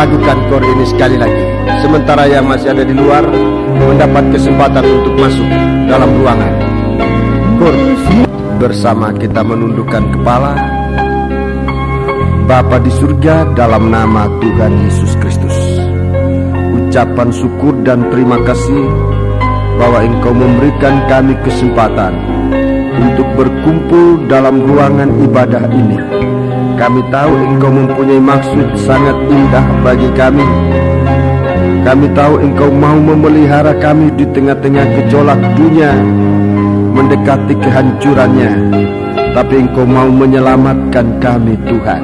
lakukan kor ini sekali lagi, sementara yang masih ada di luar mendapat kesempatan untuk masuk dalam ruangan. Kor, bersama kita menundukkan kepala. Bapa di surga, dalam nama Tuhan Yesus Kristus, ucapan syukur dan terima kasih bahwa Engkau memberikan kami kesempatan untuk berkumpul dalam ruangan ibadah ini. Kami tahu Engkau mempunyai maksud sangat indah bagi kami. Kami tahu Engkau mau memelihara kami di tengah-tengah gejolak dunia, mendekati kehancurannya. Tapi Engkau mau menyelamatkan kami, Tuhan.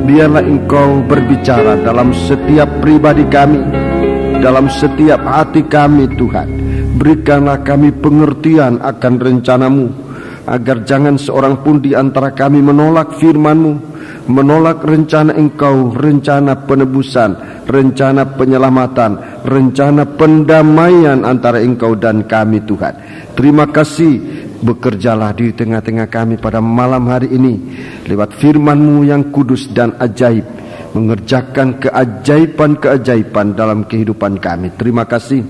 Biarlah Engkau berbicara dalam setiap pribadi kami, dalam setiap hati kami, Tuhan. Berikanlah kami pengertian akan rencana-Mu, agar jangan seorang pun di antara kami menolak firman-Mu, menolak rencana Engkau, rencana penebusan, rencana penyelamatan, rencana pendamaian antara Engkau dan kami, Tuhan. Terima kasih. Bekerjalah di tengah-tengah kami pada malam hari ini lewat firman-Mu yang kudus dan ajaib, mengerjakan keajaiban-keajaiban dalam kehidupan kami. Terima kasih.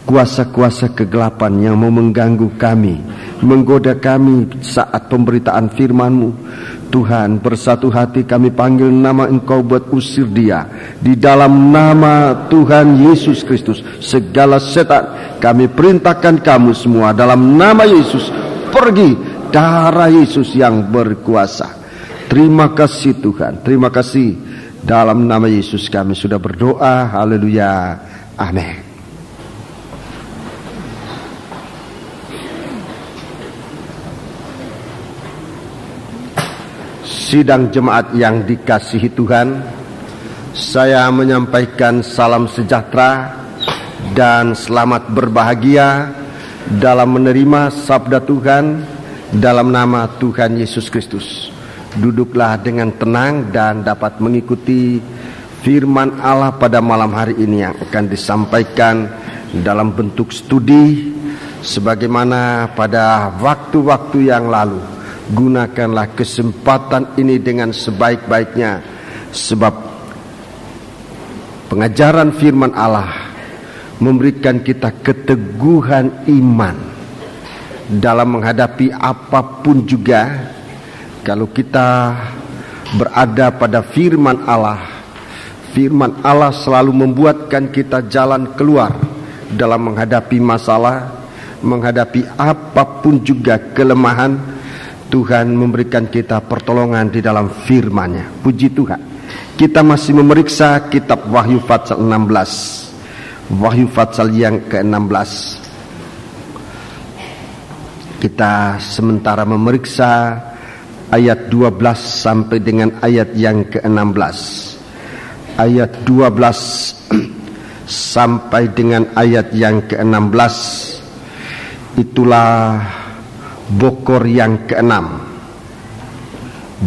Kuasa-kuasa kegelapan yang mau mengganggu kami, menggoda kami saat pemberitaan firman-Mu, Tuhan, bersatu hati kami panggil nama Engkau buat usir dia. Di dalam nama Tuhan Yesus Kristus, segala setan kami perintahkan kamu semua dalam nama Yesus, pergi. Darah Yesus yang berkuasa. Terima kasih Tuhan, terima kasih. Dalam nama Yesus kami sudah berdoa. Haleluya, amin. Sidang jemaat yang dikasihi Tuhan, saya menyampaikan salam sejahtera dan selamat berbahagia dalam menerima sabda Tuhan dalam nama Tuhan Yesus Kristus. Duduklah dengan tenang dan dapat mengikuti firman Allah pada malam hari ini yang akan disampaikan dalam bentuk studi sebagaimana pada waktu-waktu yang lalu. Gunakanlah kesempatan ini dengan sebaik-baiknya, sebab pengajaran firman Allah memberikan kita keteguhan iman dalam menghadapi apapun juga. Kalau kita berada pada firman Allah selalu membuatkan kita jalan keluar dalam menghadapi masalah, menghadapi apapun juga kelemahan. Tuhan memberikan kita pertolongan di dalam firman-Nya. Puji Tuhan. Kita masih memeriksa kitab Wahyu pasal 16. Wahyu pasal yang ke-16. Kita sementara memeriksa ayat 12 sampai dengan ayat yang ke-16. Ayat 12 sampai dengan ayat yang ke-16. Itulah bokor yang ke-6,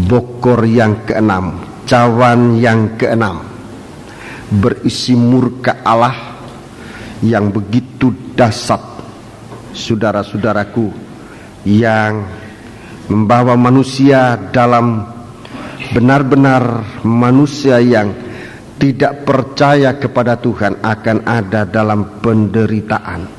bokor yang ke-6, cawan yang ke-6, berisi murka Allah yang begitu dahsyat, saudara-saudaraku, yang membawa manusia dalam benar-benar manusia yang tidak percaya kepada Tuhan akan ada dalam penderitaan.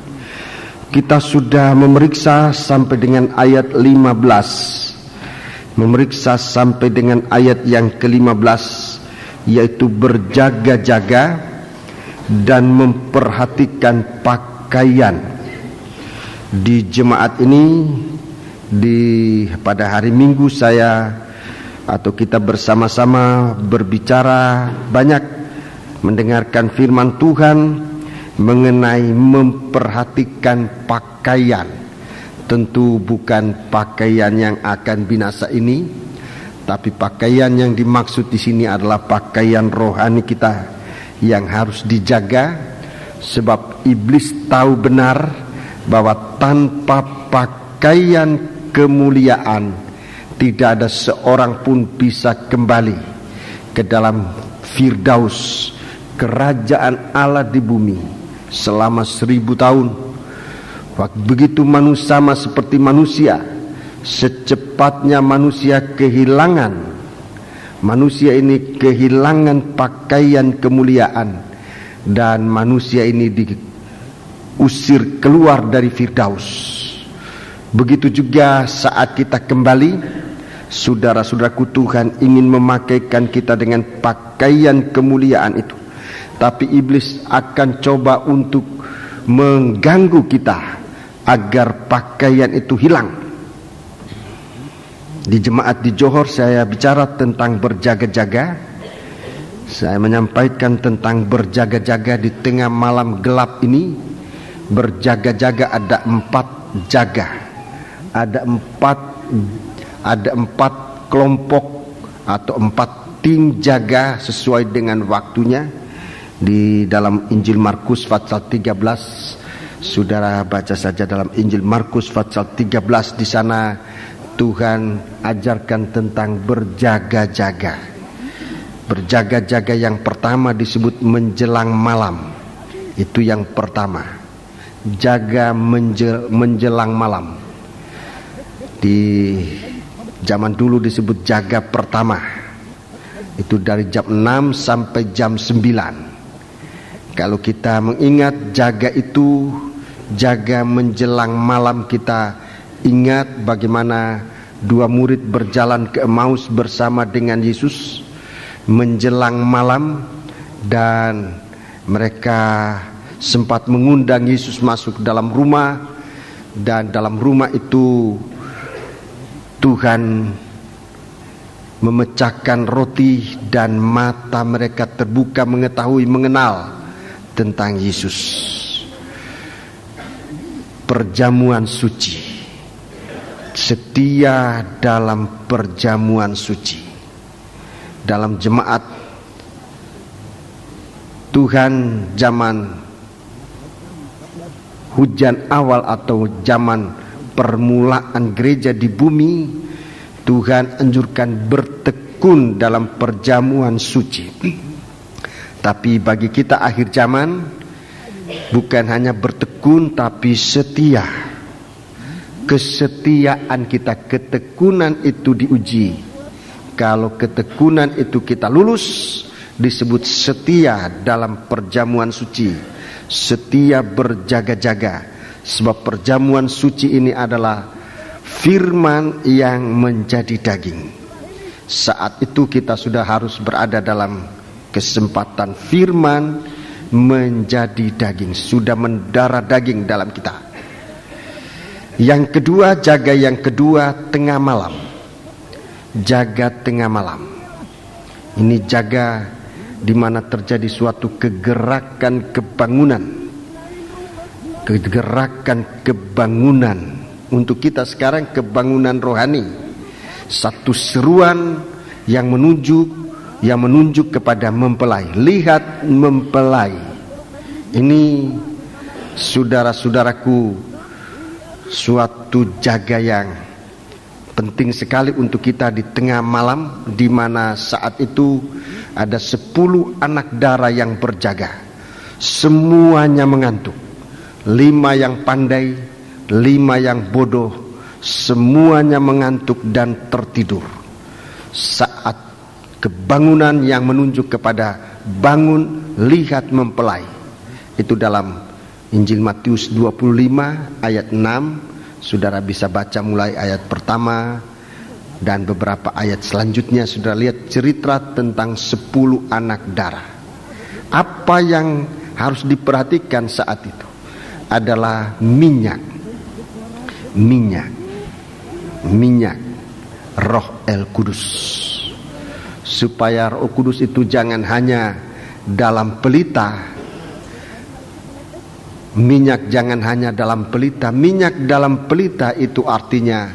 Kita sudah memeriksa sampai dengan ayat 15. Memeriksa sampai dengan ayat yang ke-15, yaitu berjaga-jaga dan memperhatikan pakaian. Di jemaat ini, pada hari Minggu kita bersama-sama berbicara banyak, mendengarkan firman Tuhan mengenai memperhatikan pakaian. Tentu bukan pakaian yang akan binasa ini, tapi pakaian yang dimaksud di sini adalah pakaian rohani kita yang harus dijaga, sebab iblis tahu benar bahwa tanpa pakaian kemuliaan tidak ada seorang pun bisa kembali ke dalam Firdaus, kerajaan Allah di bumi selama 1000 tahun. Begitu manusia sama seperti manusia, secepatnya manusia kehilangan Manusia ini kehilangan pakaian kemuliaan, dan manusia ini diusir keluar dari Firdaus. Begitu juga saat kita kembali, saudara-saudaraku, Tuhan ingin memakaikan kita dengan pakaian kemuliaan itu. Tapi iblis akan coba untuk mengganggu kita agar pakaian itu hilang. Di jemaat di Johor saya bicara tentang berjaga-jaga. Saya menyampaikan tentang berjaga-jaga di tengah malam gelap ini. Berjaga-jaga ada 4 jaga. Ada empat kelompok atau 4 tim jaga sesuai dengan waktunya. Di dalam Injil Markus pasal 13, saudara baca saja dalam Injil Markus pasal 13, di sana Tuhan ajarkan tentang berjaga-jaga. Berjaga-jaga yang pertama disebut menjelang malam. Itu yang pertama. Jaga menjelang malam. Di zaman dulu disebut jaga pertama. Itu dari jam 6 sampai jam 9. Kalau kita mengingat jaga itu, jaga menjelang malam, kita ingat bagaimana 2 murid berjalan ke Emmaus bersama dengan Yesus menjelang malam, dan mereka sempat mengundang Yesus masuk dalam rumah, dan dalam rumah itu Tuhan memecahkan roti dan mata mereka terbuka mengetahui, mengenal tentang Yesus. Perjamuan suci, setia dalam perjamuan suci. Dalam jemaat Tuhan zaman hujan awal atau zaman permulaan gereja di bumi, Tuhan anjurkan bertekun dalam perjamuan suci. Tapi bagi kita akhir zaman, bukan hanya bertekun tapi setia. Kesetiaan kita, ketekunan itu diuji. Kalau ketekunan itu kita lulus, disebut setia dalam perjamuan suci. Setia berjaga-jaga. Sebab perjamuan suci ini adalah firman yang menjadi daging. Saat itu kita sudah harus berada dalam kesempatan firman menjadi daging, sudah mendarah daging dalam kita. Yang kedua, jaga yang kedua tengah malam. Jaga tengah malam. Ini jaga di mana terjadi suatu kegerakan kebangunan. Kegerakan kebangunan untuk kita sekarang, kebangunan rohani. Satu seruan yang menunjuk kepada mempelai. Lihat mempelai. Ini saudara-saudaraku, suatu jaga yang penting sekali untuk kita di tengah malam, di mana saat itu ada 10 anak darah yang berjaga. Semuanya mengantuk. 5 yang pandai, 5 yang bodoh, semuanya mengantuk dan tertidur. Saat kebangunan yang menunjuk kepada bangun, lihat mempelai. Itu dalam Injil Matius 25 ayat 6. Saudara bisa baca mulai ayat pertama dan beberapa ayat selanjutnya. Saudara lihat cerita tentang 10 anak darah. Apa yang harus diperhatikan saat itu adalah minyak Roh El Kudus. Supaya Roh Kudus itu jangan hanya dalam pelita. Minyak jangan hanya dalam pelita. Minyak dalam pelita itu artinya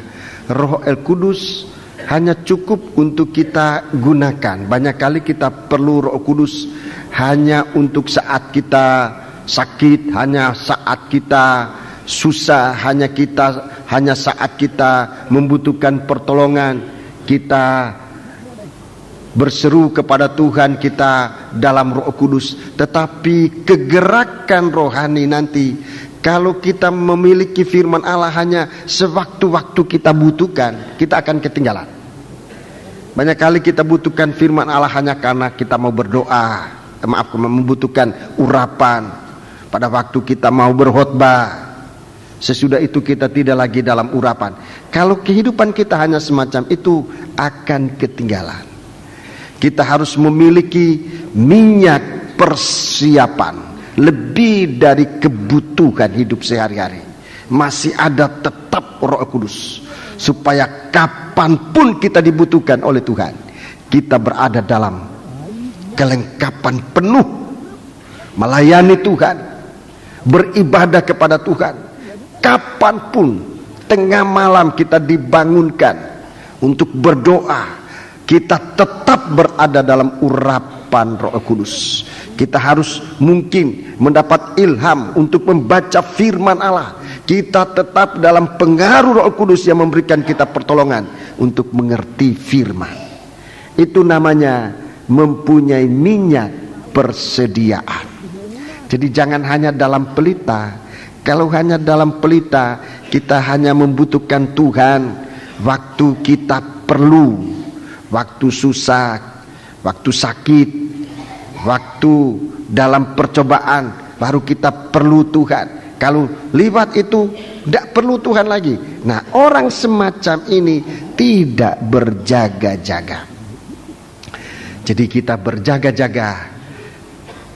Roh El Kudus hanya cukup untuk kita gunakan. Banyak kali kita perlu Roh Kudus hanya untuk saat kita sakit, hanya saat kita susah, hanya saat kita membutuhkan pertolongan, kita berseru kepada Tuhan, kita dalam Roh Kudus. Tetapi kegerakan rohani nanti, kalau kita memiliki firman Allah hanya sewaktu-waktu kita butuhkan, kita akan ketinggalan. Banyak kali kita butuhkan firman Allah hanya karena kita mau berdoa, membutuhkan urapan pada waktu kita mau berkhotbah. Sesudah itu kita tidak lagi dalam urapan. Kalau kehidupan kita hanya semacam itu, akan ketinggalan. Kita harus memiliki minyak persiapan lebih dari kebutuhan hidup sehari-hari. Masih ada tetap Roh Kudus, supaya kapanpun kita dibutuhkan oleh Tuhan, kita berada dalam kelengkapan penuh, melayani Tuhan, beribadah kepada Tuhan. Kapanpun tengah malam kita dibangunkan untuk berdoa, kita tetap berada dalam urapan Roh Kudus. Kita harus mungkin mendapat ilham untuk membaca firman Allah. Kita tetap dalam pengaruh Roh Kudus yang memberikan kita pertolongan untuk mengerti firman. Itu namanya mempunyai minyak persediaan. Jadi jangan hanya dalam pelita. Kalau hanya dalam pelita, kita hanya membutuhkan Tuhan waktu kita perlu, waktu susah, waktu sakit, waktu dalam percobaan, baru kita perlu Tuhan. Kalau lewat itu tidak perlu Tuhan lagi. Nah, orang semacam ini tidak berjaga-jaga. Jadi kita berjaga-jaga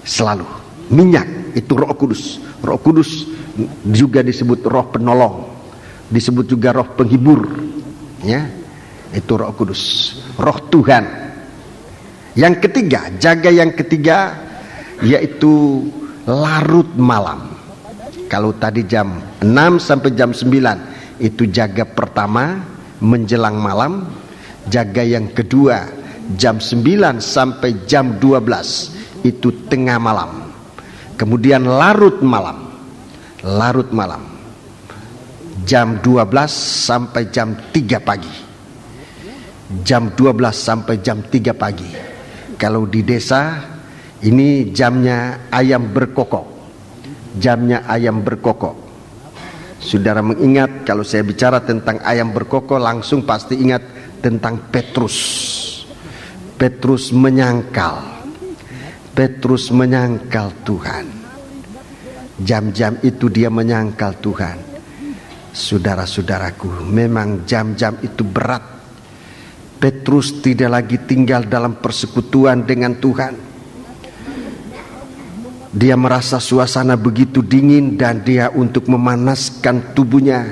selalu. Minyak itu Roh Kudus. Roh Kudus juga disebut roh penolong, disebut juga roh penghibur, ya, itu Roh Kudus, roh Tuhan. Yang ketiga, jaga yang ketiga, yaitu larut malam. Kalau tadi jam 6 sampai jam 9 itu jaga pertama menjelang malam. Jaga yang kedua jam 9 sampai jam 12 itu tengah malam. Kemudian larut malam. Larut malam jam 12 sampai jam 3 pagi. Jam 12 sampai jam 3 pagi. Kalau di desa ini jamnya ayam berkokok. Jamnya ayam berkokok. Saudara mengingat, kalau saya bicara tentang ayam berkokok, langsung pasti ingat tentang Petrus. Petrus menyangkal. Petrus menyangkal Tuhan. Jam-jam itu dia menyangkal Tuhan. Saudara-saudaraku, memang jam-jam itu berat. Petrus tidak lagi tinggal dalam persekutuan dengan Tuhan. Dia merasa suasana begitu dingin dan dia untuk memanaskan tubuhnya.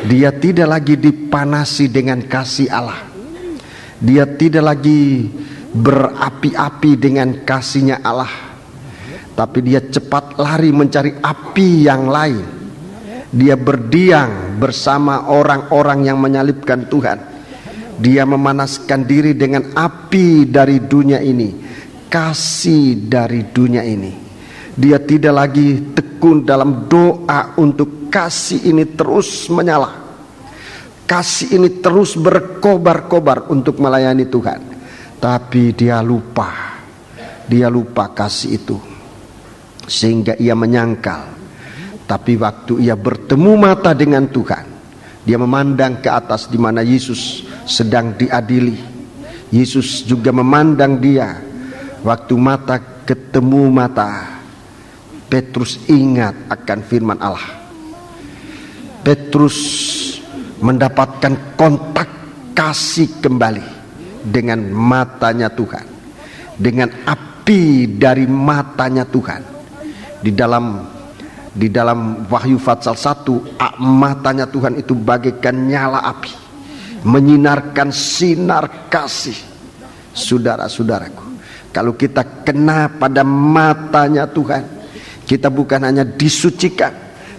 Dia tidak lagi dipanasi dengan kasih Allah. Dia tidak lagi berapi-api dengan kasihnya Allah. Tapi dia cepat lari mencari api yang lain. Dia berdiam bersama orang-orang yang menyalibkan Tuhan. Dia memanaskan diri dengan api dari dunia ini, kasih dari dunia ini. Dia tidak lagi tekun dalam doa untuk kasih ini terus menyala. Kasih ini terus berkobar-kobar untuk melayani Tuhan. Tapi dia lupa kasih itu. Sehingga ia menyangkal. Tapi waktu ia bertemu mata dengan Tuhan, dia memandang ke atas di mana Yesus sedang diadili. Yesus juga memandang dia. Waktu mata ketemu mata, Petrus ingat akan firman Allah. Petrus mendapatkan kontak kasih kembali dengan matanya Tuhan, dengan api dari matanya Tuhan. Di dalam Wahyu pasal 1, matanya Tuhan itu bagaikan nyala api, menyinarkan sinar kasih. Saudara-saudaraku, kalau kita kena pada matanya Tuhan, kita bukan hanya disucikan,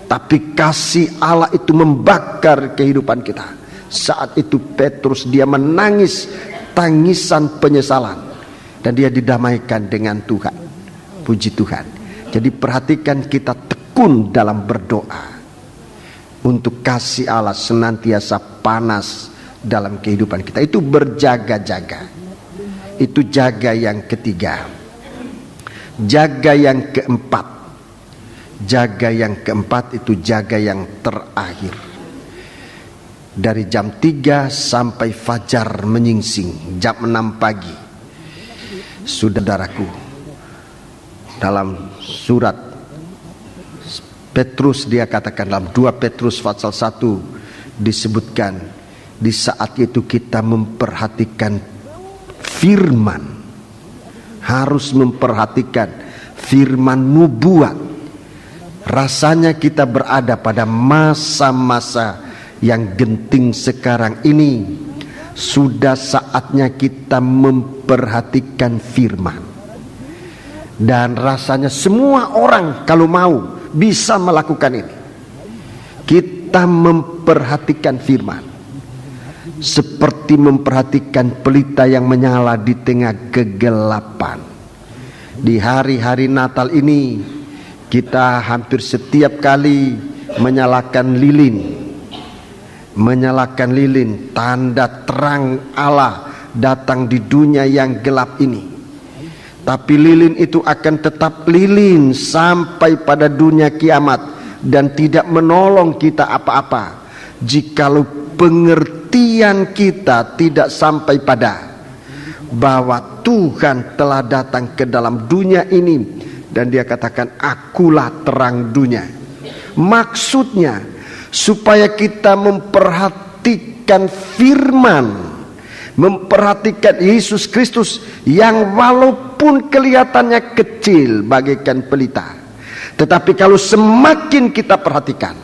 tapi kasih Allah itu membakar kehidupan kita. Saat itu Petrus dia menangis tangisan penyesalan, dan dia didamaikan dengan Tuhan. Puji Tuhan. Jadi perhatikan, kita tekun dalam berdoa untuk kasih Allah senantiasa panas dalam kehidupan kita. Itu berjaga-jaga. Itu jaga yang ketiga. Jaga yang keempat. Jaga yang keempat itu jaga yang terakhir. dari jam 3 sampai fajar menyingsing, jam 6 pagi. Saudaraku, dalam surat Petrus dia katakan, dalam 2 Petrus pasal 1 disebutkan, di saat itu kita memperhatikan firman, harus memperhatikan firman nubuat. Rasanya kita berada pada masa-masa yang genting sekarang ini. Sudah saatnya kita memperhatikan firman. Dan rasanya semua orang kalau mau bisa melakukan ini. Kita memperhatikan firman seperti memperhatikan pelita yang menyala di tengah kegelapan. Di hari-hari Natal ini kita hampir setiap kali menyalakan lilin, tanda terang Allah datang di dunia yang gelap ini. Tapi lilin itu akan tetap lilin sampai pada dunia kiamat dan tidak menolong kita apa-apa jikalau pengertian kita tidak sampai pada bahwa Tuhan telah datang ke dalam dunia ini dan dia katakan, akulah terang dunia. Maksudnya supaya kita memperhatikan firman, memperhatikan Yesus Kristus yang walaupun kelihatannya kecil bagaikan pelita, tetapi kalau semakin kita perhatikan,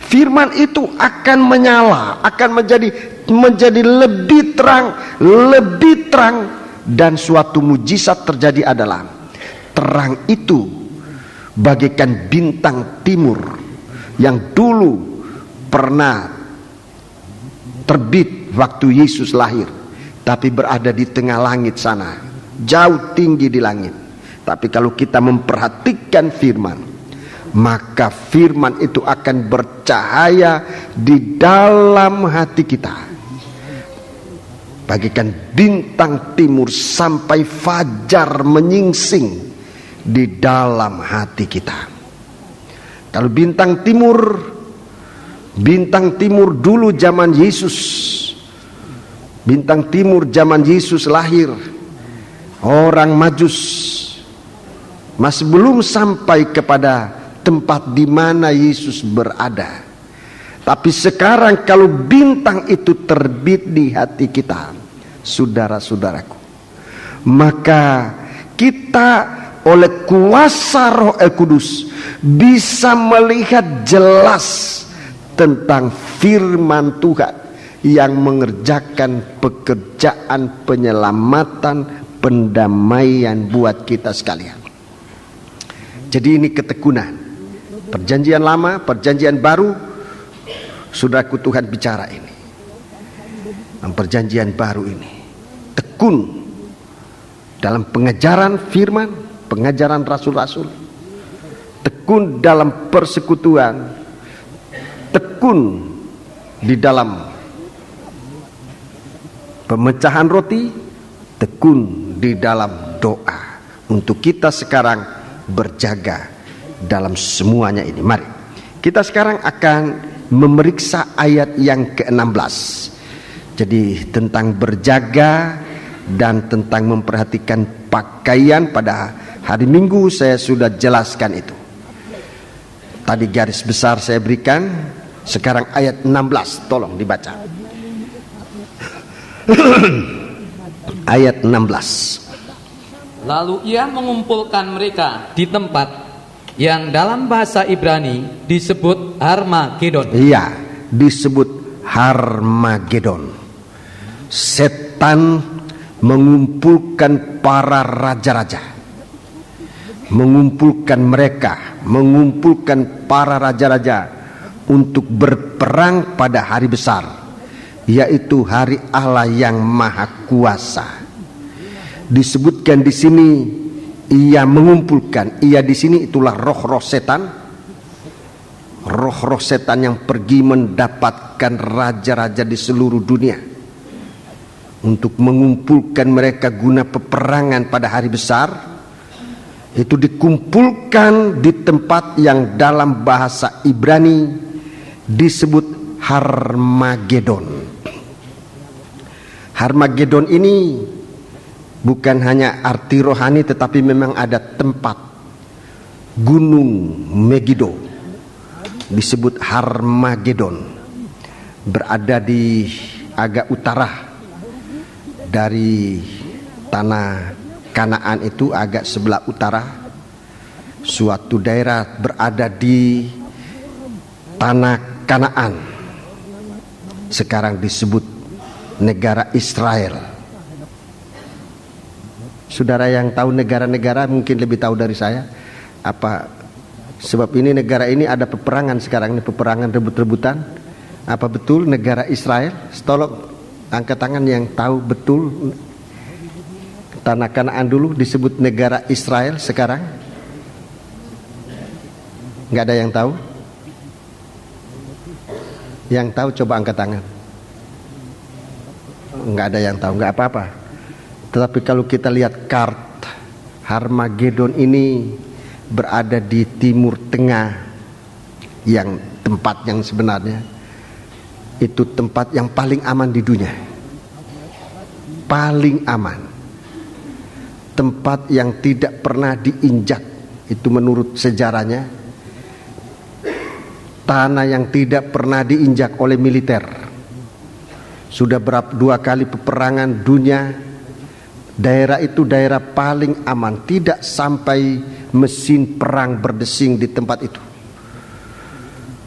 firman itu akan menyala, akan menjadi lebih terang, dan suatu mujizat terjadi adalah terang itu bagaikan bintang timur yang dulu pernah terbit waktu Yesus lahir, tapi berada di tengah langit sana, jauh tinggi di langit. Tapi kalau kita memperhatikan firman, maka firman itu akan bercahaya di dalam hati kita bagaikan bintang timur sampai fajar menyingsing di dalam hati kita. Kalau bintang timur dulu zaman Yesus lahir, orang Majus masih belum sampai kepada tempat di mana Yesus berada. Tapi sekarang kalau bintang itu terbit di hati kita, saudara-saudaraku, maka kita oleh kuasa Roh Kudus bisa melihat jelas tentang firman Tuhan yang mengerjakan pekerjaan penyelamatan, pendamaian buat kita sekalian. Jadi ini ketekunan. Perjanjian lama, perjanjian baru, saudaraku, Tuhan bicara ini. Perjanjian baru ini tekun dalam pengajaran firman, pengajaran rasul-rasul, tekun dalam persekutuan, tekun di dalam pemecahan roti, tekun di dalam doa. Untuk kita sekarang berjaga dalam semuanya ini. Mari kita sekarang akan memeriksa ayat yang ke-16. Jadi tentang berjaga dan tentang memperhatikan pakaian. Pada hari Minggu saya sudah jelaskan itu. Tadi garis besar saya berikan. Sekarang ayat 16, tolong dibaca. Ayat 16. Lalu ia mengumpulkan mereka di tempat yang dalam bahasa Ibrani disebut Harmagedon. Iya, disebut Harmagedon. Setan mengumpulkan para raja-raja, mengumpulkan para raja-raja untuk berperang pada hari besar, yaitu hari Allah yang Maha Kuasa. Disebutkan di sini ia mengumpulkan, ia di sini itulah roh-roh setan, roh-roh setan yang pergi mendapatkan raja-raja di seluruh dunia untuk mengumpulkan mereka guna peperangan pada hari besar, itu dikumpulkan di tempat yang dalam bahasa Ibrani disebut Harmagedon. Harmagedon ini bukan hanya arti rohani, tetapi memang ada tempat, gunung Megido disebut Harmagedon, berada di agak utara dari tanah Kanaan, itu agak sebelah utara. Suatu daerah berada di tanah Kanaan, sekarang disebut negara Israel. Saudara yang tahu negara-negara mungkin lebih tahu dari saya. Apa sebab ini negara ini ada peperangan sekarang, ini peperangan rebut-rebutan. Apa betul negara Israel? Tolong angkat tangan yang tahu betul. Tanah Kanaan dulu disebut negara Israel, sekarang nggak ada yang tahu. Yang tahu coba angkat tangan. Nggak ada yang tahu, nggak apa-apa. Tetapi kalau kita lihat kart, Harmagedon ini berada di timur tengah, yang tempat yang sebenarnya itu tempat yang paling aman di dunia. Paling aman. Tempat yang tidak pernah diinjak, itu menurut sejarahnya. Tanah yang tidak pernah diinjak oleh militer. Sudah dua kali peperangan dunia. Daerah itu daerah paling aman, tidak sampai mesin perang berdesing di tempat itu.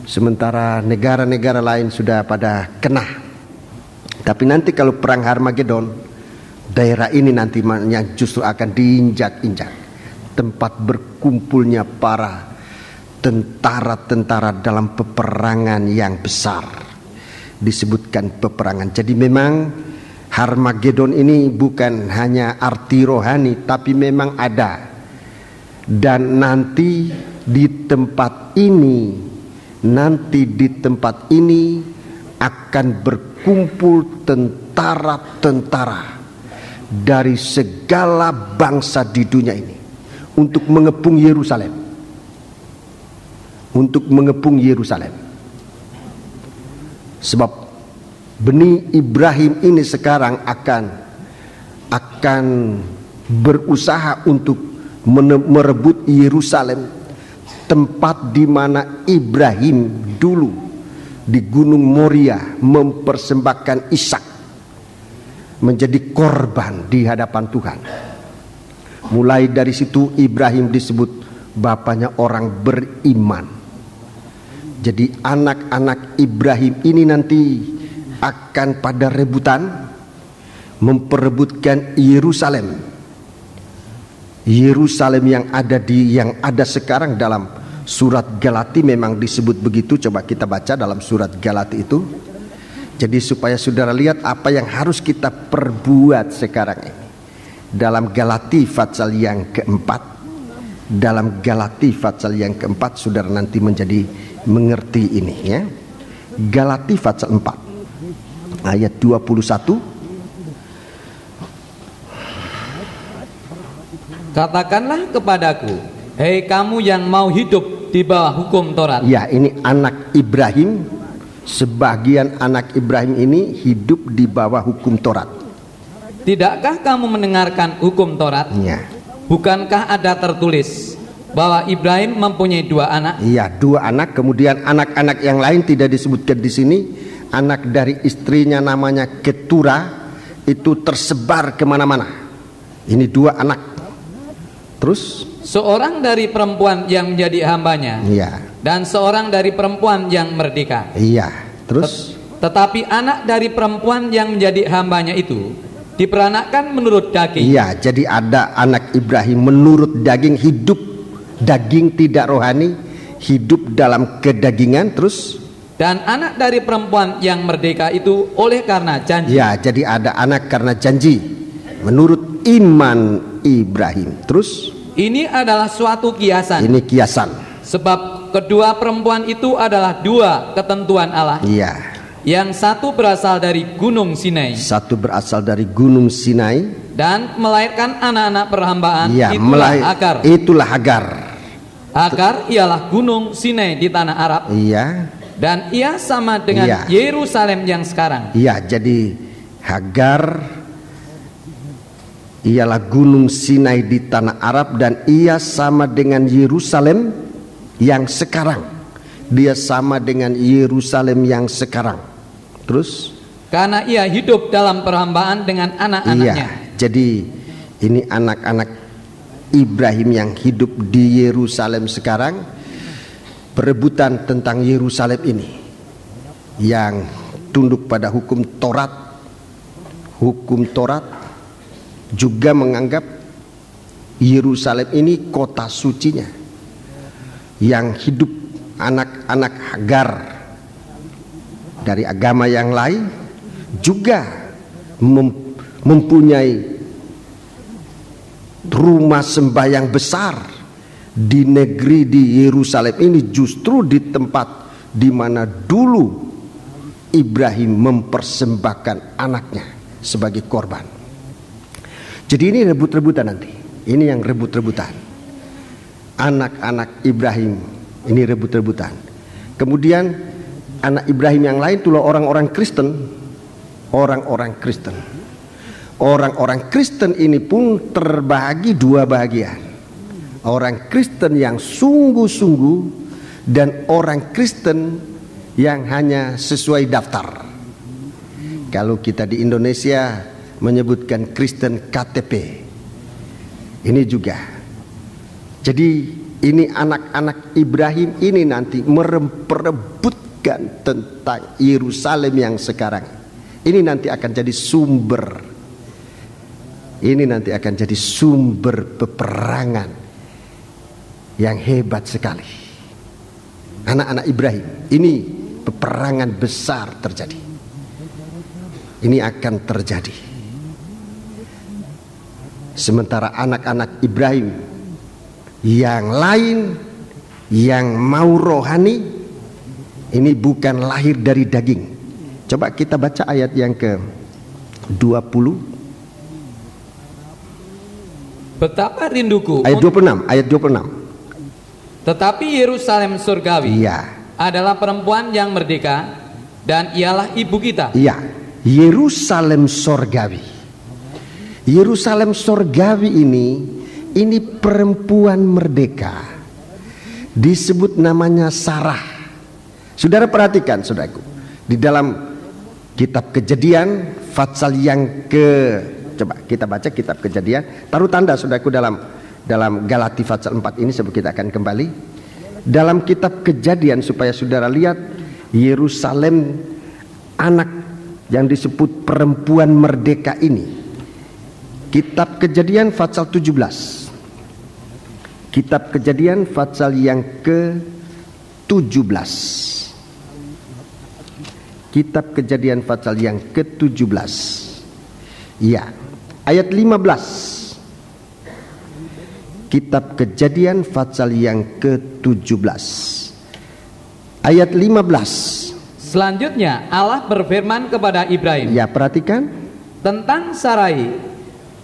Sementara negara-negara lain sudah pada kena. Tapi nanti kalau perang Harmagedon, daerah ini nantinya justru akan diinjak-injak. Tempat berkumpulnya para tentara-tentara dalam peperangan yang besar. Disebutkan peperangan. Jadi memang Harmagedon ini bukan hanya arti rohani, tapi memang ada. Dan nanti di tempat ini akan berkumpul tentara-tentara dari segala bangsa di dunia ini untuk mengepung Yerusalem. Untuk mengepung Yerusalem. Sebab benih Ibrahim ini sekarang akan berusaha untuk merebut Yerusalem, tempat di mana Ibrahim dulu di Gunung Moria mempersembahkan Ishak menjadi korban di hadapan Tuhan. Mulai dari situ Ibrahim disebut bapaknya orang beriman. Jadi anak-anak Ibrahim ini nanti akan pada rebutan memperebutkan Yerusalem. Yerusalem yang ada sekarang dalam surat Galati memang disebut begitu. Coba kita baca dalam surat Galati itu. Jadi supaya saudara lihat apa yang harus kita perbuat sekarang ini. Dalam Galati pasal yang keempat, saudara nanti menjadi mengerti ini ya. Galati pasal 4 ayat 21. Katakanlah kepadaku, hei kamu yang mau hidup di bawah hukum Taurat. Ya, ini anak Ibrahim. Sebagian anak Ibrahim ini hidup di bawah hukum Taurat. Tidakkah kamu mendengarkan hukum Taurat? Ya. Bukankah ada tertulis bahwa Ibrahim mempunyai 2 anak? Iya, 2 anak. Kemudian anak-anak yang lain tidak disebutkan di sini. Anak dari istrinya namanya Ketura itu tersebar kemana-mana. Ini 2 anak. Terus? Seorang dari perempuan yang menjadi hambanya. Iya. Dan seorang dari perempuan yang merdeka. Iya. Terus? Tetapi anak dari perempuan yang menjadi hambanya itu diperanakkan menurut daging. Iya, jadi ada anak Ibrahim menurut daging, hidup daging tidak rohani, hidup dalam kedagingan. Terus? Dan anak dari perempuan yang merdeka itu oleh karena janji. Ya, jadi ada anak karena janji menurut iman Ibrahim. Terus? Ini adalah suatu kiasan. Ini kiasan. Sebab kedua perempuan itu adalah 2 ketentuan Allah. Iya. yang satu berasal dari Gunung Sinai. Satu berasal dari Gunung Sinai. Dan melahirkan anak-anak perhambaan, Ya, Hagar. Itulah Hagar. Hagar ialah Gunung Sinai di tanah Arab. Iya. Dan ia sama dengan Yerusalem yang sekarang. Iya, jadi Hagar ialah Gunung Sinai di tanah Arab, dan ia sama dengan Yerusalem yang sekarang. Dia sama dengan Yerusalem yang sekarang. Terus? Karena ia hidup dalam perhambaan dengan anak-anaknya. Iya, jadi ini anak-anak Ibrahim yang hidup di Yerusalem sekarang, perebutan tentang Yerusalem ini yang tunduk pada hukum Taurat. Hukum Taurat juga menganggap Yerusalem ini kota sucinya. Yang hidup anak-anak Hagar dari agama yang lain juga mempunyai rumah sembahyang besar di negeri di Yerusalem ini, justru di tempat di mana dulu Ibrahim mempersembahkan anaknya sebagai korban. Jadi ini rebut-rebutan nanti. Ini yang rebut-rebutan. Anak-anak Ibrahim ini rebut-rebutan. Kemudian anak Ibrahim yang lain itulah orang-orang Kristen. Orang-orang Kristen. Orang-orang Kristen ini pun terbagi dua bagian. Orang Kristen yang sungguh-sungguh dan orang Kristen yang hanya sesuai daftar. Kalau kita di Indonesia menyebutkan Kristen KTP. Ini juga. Jadi ini anak-anak Ibrahim ini nanti memperebutkan tentang Yerusalem yang sekarang. Ini nanti akan jadi sumber. Ini nanti akan jadi sumber peperangan yang hebat sekali. Anak-anak Ibrahim ini peperangan besar terjadi. Ini akan terjadi. Sementara anak-anak Ibrahim yang lain yang mau rohani ini bukan lahir dari daging. Coba kita baca ayat yang ke-20. Betapa rinduku. Ayat 26, ayat 26. Tetapi Yerusalem surgawi adalah perempuan yang merdeka, dan ialah ibu kita. Iya, Yerusalem surgawi. Yerusalem surgawi ini perempuan merdeka. Disebut namanya Sarah. Saudara perhatikan, saudaraku, di dalam kitab Kejadian pasal yang coba kita baca kitab Kejadian. Taruh tanda, saudaraku, dalam Galati pasal 4 ini sebelum kita akan kembali. Dalam kitab Kejadian supaya saudara lihat Yerusalem anak yang disebut perempuan merdeka ini. Kitab Kejadian pasal 17. Kitab Kejadian pasal yang ke-17. Kitab Kejadian pasal yang ke-17. Ya, ayat 15. Kitab Kejadian pasal yang ke-17. Ayat 15. Selanjutnya Allah berfirman kepada Ibrahim. Ya, perhatikan. Tentang Sarai,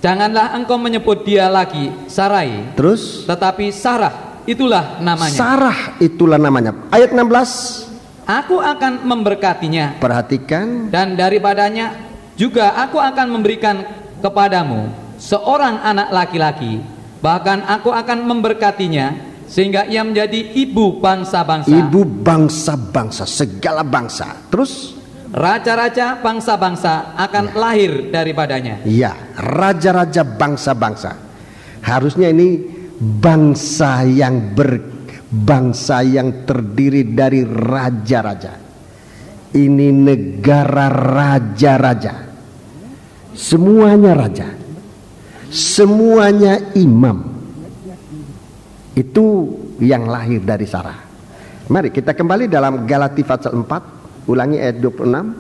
janganlah engkau menyebut dia lagi Sarai. Terus? Tetapi Sarah itulah namanya. Sarah itulah namanya. Ayat 16. Aku akan memberkatinya. Perhatikan. Dan daripadanya juga aku akan memberikan kepadamu seorang anak laki-laki. Bahkan aku akan memberkatinya sehingga ia menjadi ibu bangsa-bangsa. Ibu bangsa-bangsa, segala bangsa. Terus? Raja-raja bangsa-bangsa akan lahir daripadanya. Ya, raja-raja bangsa-bangsa. Harusnya ini bangsa yang terdiri dari raja-raja. Ini negara raja-raja. Semuanya raja. Semuanya imam. Itu yang lahir dari Sarah. Mari kita kembali dalam Galati pasal 4. Ulangi ayat 26.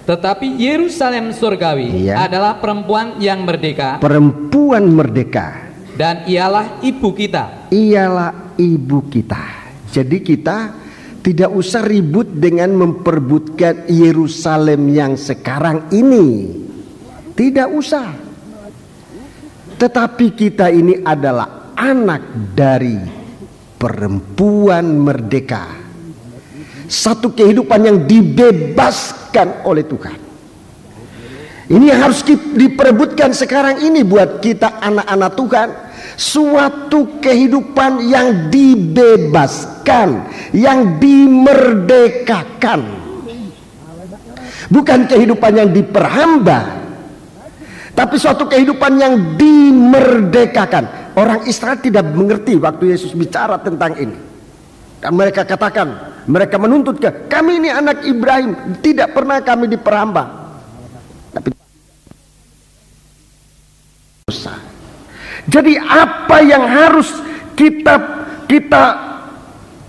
Tetapi Yerusalem surgawi adalah perempuan yang merdeka. Perempuan merdeka. Dan ialah ibu kita. Ialah ibu kita. Jadi kita tidak usah ribut dengan memperebutkan Yerusalem yang sekarang ini. Tidak usah. Tetapi kita ini adalah anak dari perempuan merdeka. Satu kehidupan yang dibebaskan oleh Tuhan. Ini yang harus diperebutkan sekarang ini buat kita anak-anak Tuhan. Suatu kehidupan yang dibebaskan, yang dimerdekakan. Bukan kehidupan yang diperhamba, tapi suatu kehidupan yang dimerdekakan. Orang Israel tidak mengerti waktu Yesus bicara tentang ini. Dan mereka katakan, mereka menuntut kami ini anak Ibrahim, tidak pernah kami diperhamba. Tapi jadi apa yang harus kita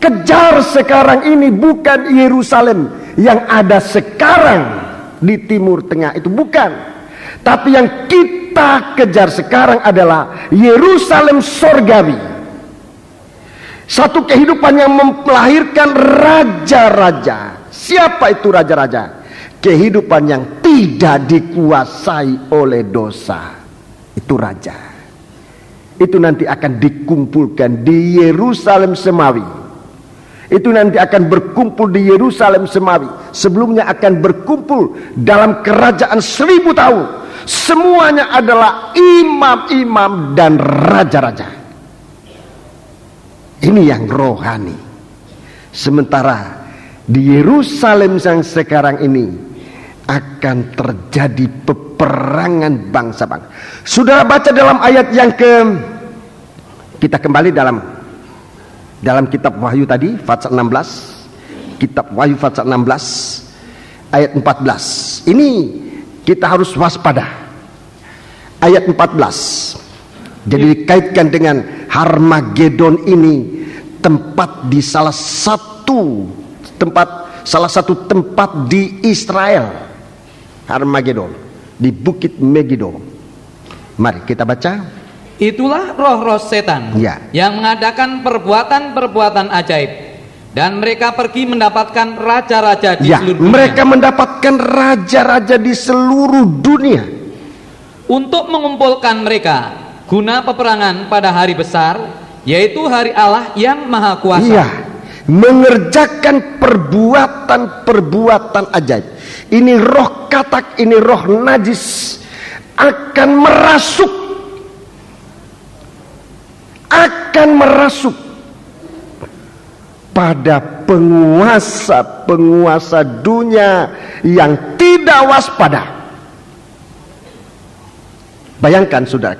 kejar sekarang ini bukan Yerusalem yang ada sekarang di Timur Tengah, itu bukan. Tapi yang kita kejar sekarang adalah Yerusalem surgawi. Satu kehidupan yang melahirkan raja-raja. Siapa itu raja-raja? Kehidupan yang tidak dikuasai oleh dosa. Itu raja. Itu nanti akan dikumpulkan di Yerusalem semawi. Itu nanti akan berkumpul di Yerusalem semawi. Sebelumnya akan berkumpul dalam kerajaan 1000 tahun. Semuanya adalah imam-imam dan raja-raja. Ini yang rohani. Sementara di Yerusalem yang sekarang ini akan terjadi peperangan bangsa-bangsa. Saudara baca dalam ayat yang kita kembali dalam kitab Wahyu tadi, Fatsal 16. Kitab Wahyu Fatsal 16 ayat 14. Ini kita harus waspada. Ayat 14. Jadi dikaitkan dengan Harmagedon ini, tempat di salah satu tempat di Israel. Harmagedon di Bukit Megiddo. Mari kita baca. Itulah roh-roh setan yang mengadakan perbuatan-perbuatan ajaib, dan mereka pergi mendapatkan raja-raja di seluruh dunia. Mereka mendapatkan raja-raja di seluruh dunia untuk mengumpulkan mereka guna peperangan pada hari besar, yaitu hari Allah yang Maha Kuasa. Mengerjakan perbuatan-perbuatan ajaib. Ini roh katak, ini roh najis akan merasuk pada penguasa-penguasa dunia yang tidak waspada. Bayangkan saudara,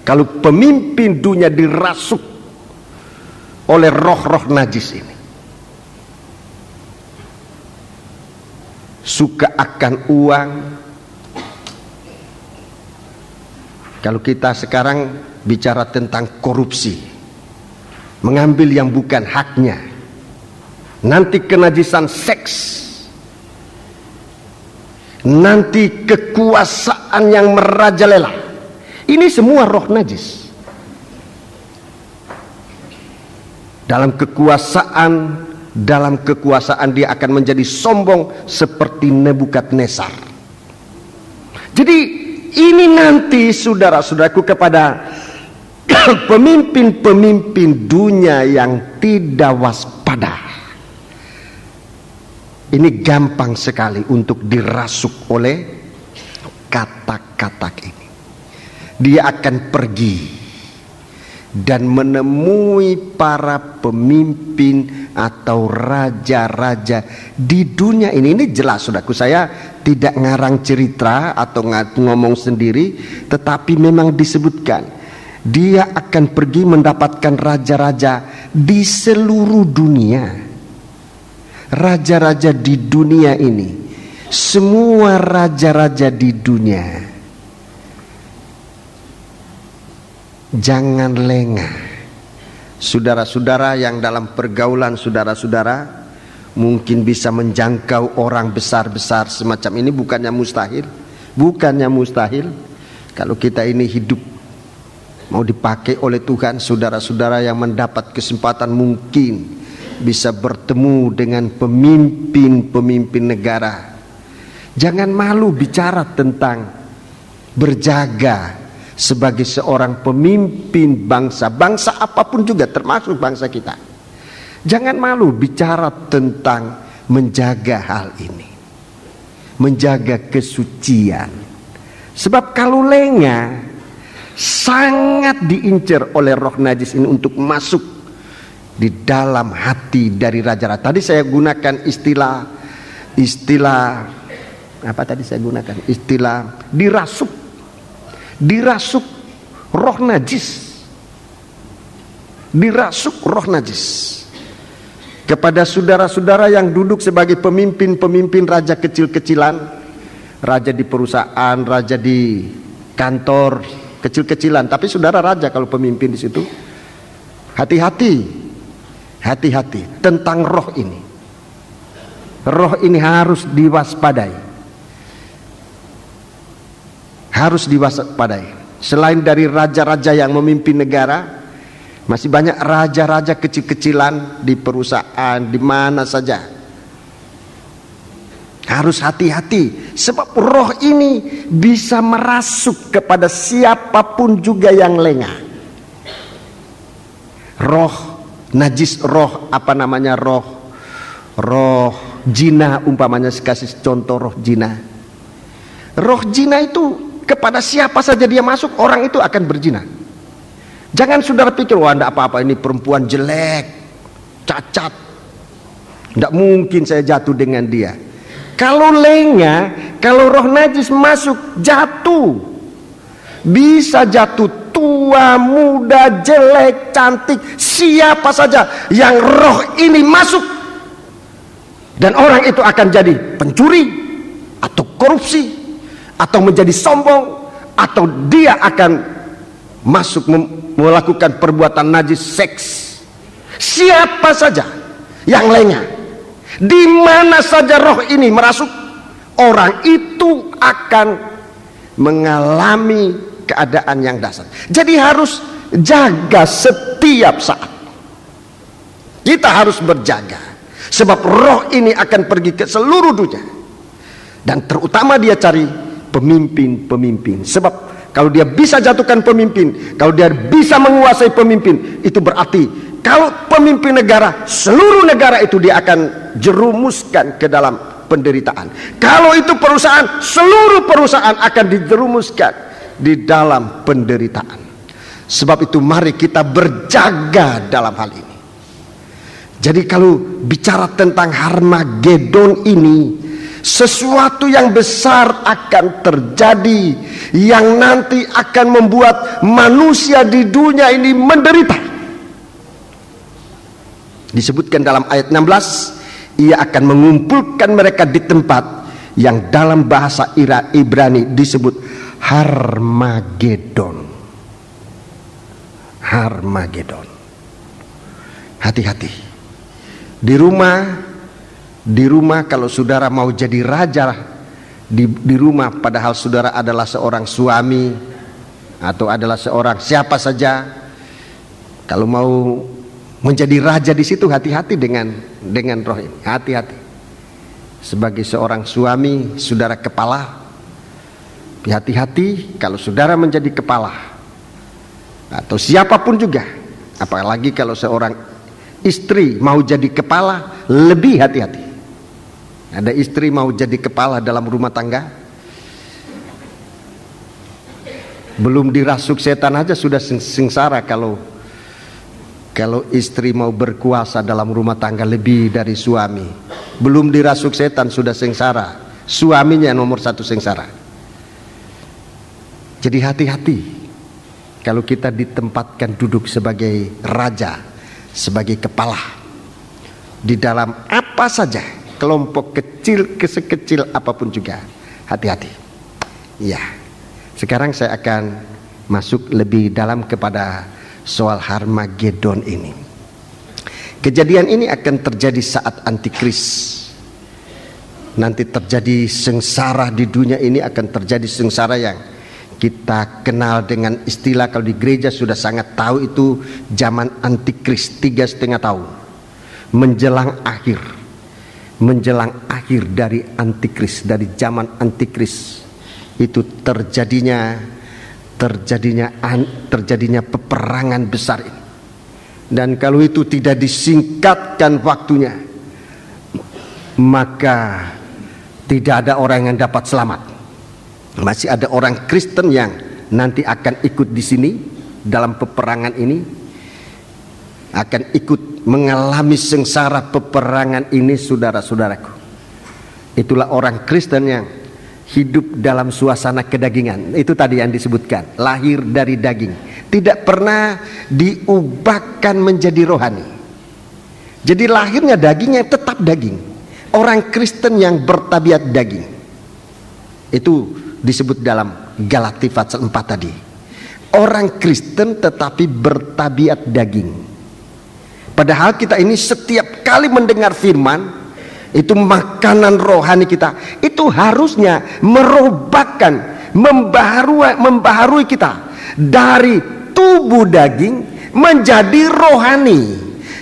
kalau pemimpin dunia dirasuk oleh roh-roh najis ini, suka akan uang. Kalau kita sekarang bicara tentang korupsi, mengambil yang bukan haknya, nanti kenajisan seks, nanti kekuasaan yang merajalela. Ini semua roh najis. Dalam kekuasaan dia akan menjadi sombong seperti Nebukadnezar. Jadi ini nanti saudara-saudaraku kepada pemimpin-pemimpin dunia yang tidak waspada. Ini gampang sekali untuk dirasuk oleh kata-kata ini. Dia akan pergi dan menemui para pemimpin atau raja-raja di dunia ini. Ini jelas saudaraku, saya tidak ngarang cerita atau ngomong sendiri, tetapi memang disebutkan dia akan pergi mendapatkan raja-raja di seluruh dunia. Raja-raja di dunia ini, semua raja-raja di dunia, jangan lengah. Saudara-saudara yang dalam pergaulan saudara-saudara, mungkin bisa menjangkau orang besar-besar semacam ini. Bukannya mustahil, bukannya mustahil. Kalau kita ini hidup mau dipakai oleh Tuhan, saudara-saudara yang mendapat kesempatan mungkin bisa bertemu dengan pemimpin-pemimpin negara. Jangan malu bicara tentang berjaga sebagai seorang pemimpin bangsa, bangsa apapun juga termasuk bangsa kita. Jangan malu bicara tentang menjaga hal ini, menjaga kesucian. Sebab kalau lengah, sangat diincar oleh roh najis ini untuk masuk di dalam hati dari raja-raja. Tadi saya gunakan istilah apa tadi saya gunakan? Istilah dirasuk roh najis. Dirasuk roh najis. Kepada saudara-saudara yang duduk sebagai pemimpin-pemimpin raja kecil-kecilan, raja di perusahaan, raja di kantor kecil-kecilan, tapi saudara raja kalau pemimpin di situ. Hati-hati tentang roh ini. Roh ini harus diwaspadai. Harus diwaspadai. Selain dari raja-raja yang memimpin negara, masih banyak raja-raja kecil-kecilan di perusahaan, di mana saja. Harus hati-hati, sebab roh ini bisa merasuk kepada siapapun juga yang lengah. Roh najis, roh jina, umpamanya kasih contoh roh jina. Roh jina itu kepada siapa saja dia masuk, orang itu akan berzina. Jangan saudara pikir, wah enggak apa-apa, ini perempuan jelek, cacat, enggak mungkin saya jatuh dengan dia. Kalau lengah, kalau roh najis masuk, jatuh. Bisa jatuh, tua, muda, jelek, cantik, siapa saja yang roh ini masuk. Dan orang itu akan jadi pencuri, atau korupsi, atau menjadi sombong, atau dia akan masuk melakukan perbuatan najis, seks. Siapa saja yang lengah, di mana saja roh ini merasuk, orang itu akan mengalami keadaan yang dasar. Jadi harus jaga setiap saat. Kita harus berjaga, sebab roh ini akan pergi ke seluruh dunia, dan terutama dia cari pemimpin-pemimpin. Sebab kalau dia bisa jatuhkan pemimpin, kalau dia bisa menguasai pemimpin, itu berarti kalau pemimpin negara, seluruh negara itu dia akan jerumuskan ke dalam penderitaan. Kalau itu perusahaan, seluruh perusahaan akan dijerumuskan di dalam penderitaan. Sebab itu mari kita berjaga dalam hal ini. Jadi kalau bicara tentang Harmagedon ini, sesuatu yang besar akan terjadi, yang nanti akan membuat manusia di dunia ini menderita. Disebutkan dalam ayat 16, ia akan mengumpulkan mereka di tempat yang dalam bahasa Ibrani disebut Harmagedon. Harmagedon. Hati-hati. Di rumah kalau saudara mau jadi raja di rumah, padahal saudara adalah seorang suami atau adalah seorang siapa saja, kalau mau menjadi raja di situ, hati-hati dengan roh ini. Hati-hati. Sebagai seorang suami, saudara kepala, hati-hati kalau saudara menjadi kepala, atau siapapun juga, apalagi kalau seorang istri mau jadi kepala, lebih hati-hati. Ada istri mau jadi kepala dalam rumah tangga, belum dirasuk setan aja sudah sengsara. Kalau istri mau berkuasa dalam rumah tangga lebih dari suami, belum dirasuk setan sudah sengsara. Suaminya nomor satu sengsara. Jadi hati-hati kalau kita ditempatkan duduk sebagai raja, sebagai kepala di dalam apa saja, kelompok kecil, sekecil apapun juga, hati-hati. Ya, sekarang saya akan masuk lebih dalam kepada soal Harmagedon ini. Kejadian ini akan terjadi saat antikris. Nanti terjadi sengsara di dunia ini, akan terjadi sengsara yang kita kenal dengan istilah, kalau di gereja sudah sangat tahu, itu zaman antikris, 3,5 tahun menjelang akhir. Menjelang akhir dari antikris, dari zaman antikris itu terjadinya peperangan besar ini. Dan kalau itu tidak disingkatkan waktunya, maka tidak ada orang yang dapat selamat. Masih ada orang Kristen yang nanti akan ikut di sini dalam peperangan ini, akan ikut mengalami sengsara peperangan ini, saudara-saudaraku. Itulah orang Kristen yang hidup dalam suasana kedagingan. Itu tadi yang disebutkan, lahir dari daging, tidak pernah diubahkan menjadi rohani. Jadi lahirnya dagingnya tetap daging. Orang Kristen yang bertabiat daging, itu disebut dalam Galati pasal 4 tadi. Orang Kristen tetapi bertabiat daging. Padahal kita ini setiap kali mendengar firman, itu makanan rohani kita, itu harusnya merubahkan, membaharui kita dari tubuh daging menjadi rohani,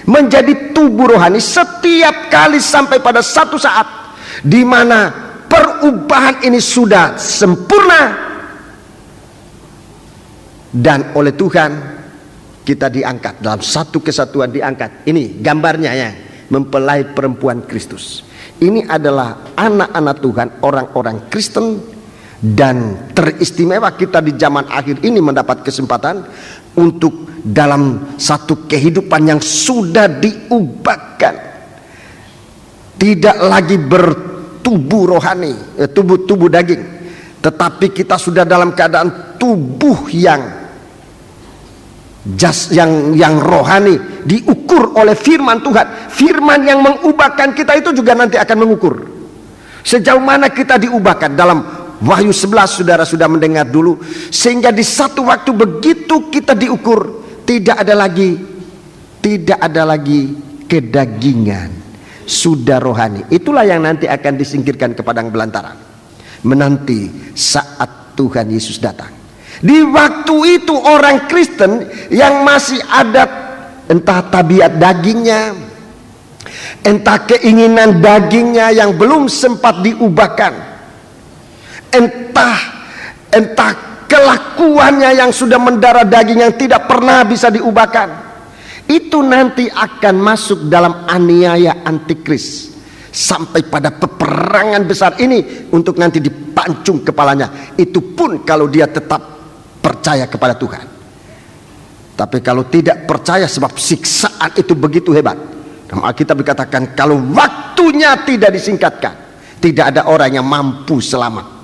menjadi tubuh rohani setiap kali, sampai pada satu saat di mana perubahan ini sudah sempurna, dan oleh Tuhan kita diangkat dalam satu kesatuan, diangkat. Ini gambarnya ya, mempelai perempuan Kristus. Ini adalah anak-anak Tuhan, orang-orang Kristen, dan teristimewa kita di zaman akhir ini mendapat kesempatan untuk dalam satu kehidupan yang sudah diubahkan, tidak lagi bertubuh rohani, tubuh daging, tetapi kita sudah dalam keadaan tubuh yang rohani, diukur oleh firman Tuhan. Firman yang mengubahkan kita itu juga nanti akan mengukur sejauh mana kita diubahkan. Dalam Wahyu 11 saudara sudah mendengar dulu, sehingga di satu waktu begitu kita diukur, tidak ada lagi kedagingan, sudah rohani. Itulah yang nanti akan disingkirkan ke padang belantara, menanti saat Tuhan Yesus datang. Di waktu itu orang Kristen yang masih ada entah tabiat dagingnya, entah keinginan dagingnya yang belum sempat diubahkan, entah kelakuannya yang sudah mendarah daging yang tidak pernah bisa diubahkan, itu nanti akan masuk dalam aniaya antikris sampai pada peperangan besar ini untuk nanti dipancung kepalanya. Itu pun kalau dia tetap percaya kepada Tuhan. Tapi kalau tidak percaya, sebab siksaan itu begitu hebat. Dalam Alkitab dikatakan kalau waktunya tidak disingkatkan, tidak ada orang yang mampu selamat.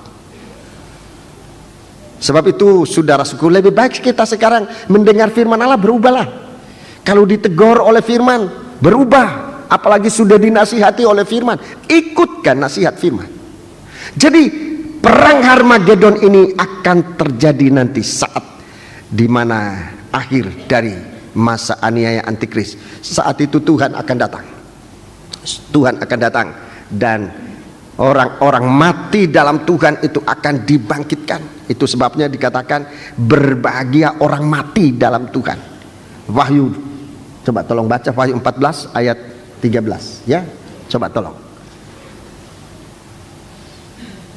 Sebab itu saudara-saudaraku, lebih baik kita sekarang mendengar firman Allah, berubahlah. Kalau ditegur oleh firman, berubah. Apalagi sudah dinasihati oleh firman, ikutkan nasihat firman. Jadi perang Harmagedon ini akan terjadi nanti saat dimana akhir dari masa aniaya antikris. Saat itu Tuhan akan datang. Tuhan akan datang, dan orang-orang mati dalam Tuhan itu akan dibangkitkan. Itu sebabnya dikatakan berbahagia orang mati dalam Tuhan. Wahyu, coba tolong baca Wahyu 14 ayat 13 ya. Coba tolong.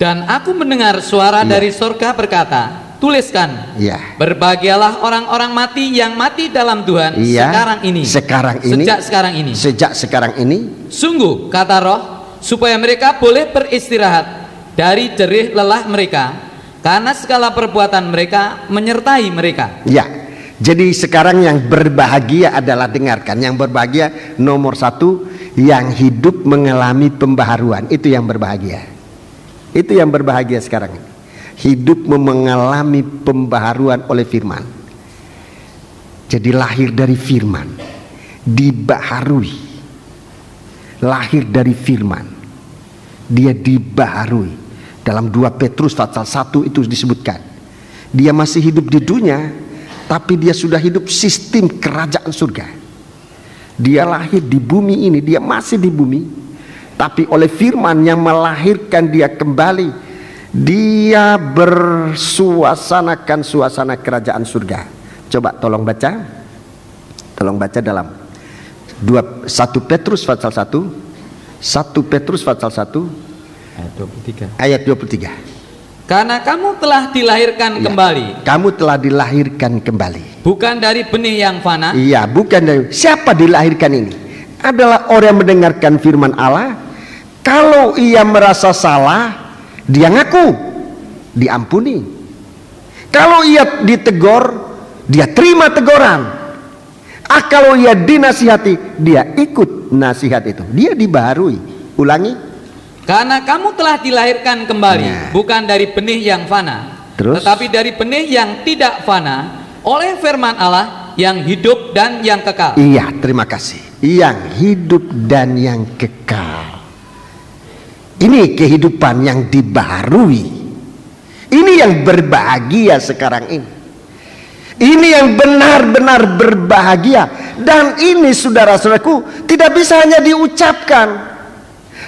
Dan aku mendengar suara dari surga berkata, tuliskan, berbahagialah orang-orang mati yang mati dalam Tuhan sejak sekarang ini. Sungguh, kata Roh, supaya mereka boleh beristirahat dari jerih lelah mereka, karena segala perbuatan mereka menyertai mereka. Ya, jadi sekarang yang berbahagia adalah, dengarkan, yang berbahagia nomor satu, yang hidup mengalami pembaharuan. Itu yang berbahagia. Itu yang berbahagia sekarang. Hidup mengalami pembaharuan oleh firman. Jadi lahir dari firman, dibaharui. Lahir dari firman, dia dibaharui. Dalam 2 Petrus pasal 1 itu disebutkan, dia masih hidup di dunia, tapi dia sudah hidup sistem kerajaan surga. Dia lahir di bumi ini, dia masih di bumi, tapi oleh firman yang melahirkan dia kembali, dia bersuasanakan suasana kerajaan surga. Coba tolong baca dalam 1 Petrus pasal 1, 1 Petrus pasal 1 ayat 23. Karena kamu telah dilahirkan kembali. Kamu telah dilahirkan kembali. Bukan dari benih yang fana. Iya, bukan dari. Siapa dilahirkan ini? Adalah orang yang mendengarkan firman Allah. Kalau ia merasa salah, dia ngaku, diampuni. Kalau ia ditegur, dia terima teguran. Kalau ia dinasihati, dia ikut nasihat itu. Dia dibaharui. Ulangi. Karena kamu telah dilahirkan kembali, bukan dari benih yang fana, tetapi dari benih yang tidak fana, oleh firman Allah yang hidup dan yang kekal. Iya, terima kasih. Yang hidup dan yang kekal. Ini kehidupan yang dibaharui. Ini yang berbahagia sekarang ini. Ini yang benar-benar berbahagia. Dan ini saudara-saudaraku tidak bisa hanya diucapkan,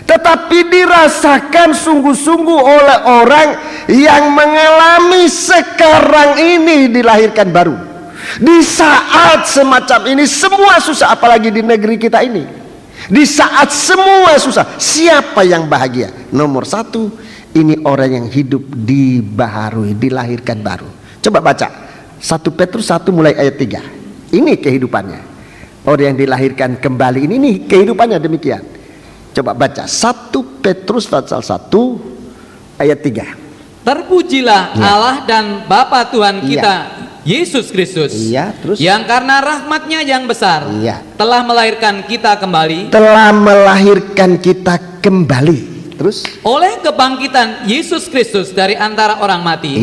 tetapi dirasakan sungguh-sungguh oleh orang yang mengalami sekarang ini dilahirkan baru. Di saat semacam ini semua susah, apalagi di negeri kita ini. Di saat semua susah, siapa yang bahagia? Nomor satu, ini orang yang hidup dibaharui, dilahirkan baru. Coba baca 1 Petrus 1 mulai ayat 3. Ini kehidupannya. Orang yang dilahirkan kembali ini kehidupannya demikian. Coba baca 1 Petrus pasal 1 ayat 3. Terpujilah Allah dan Bapa Tuhan kita Yesus Kristus, yang karena rahmatnya yang besar telah melahirkan kita kembali. Telah melahirkan kita kembali. Terus oleh kebangkitan Yesus Kristus dari antara orang mati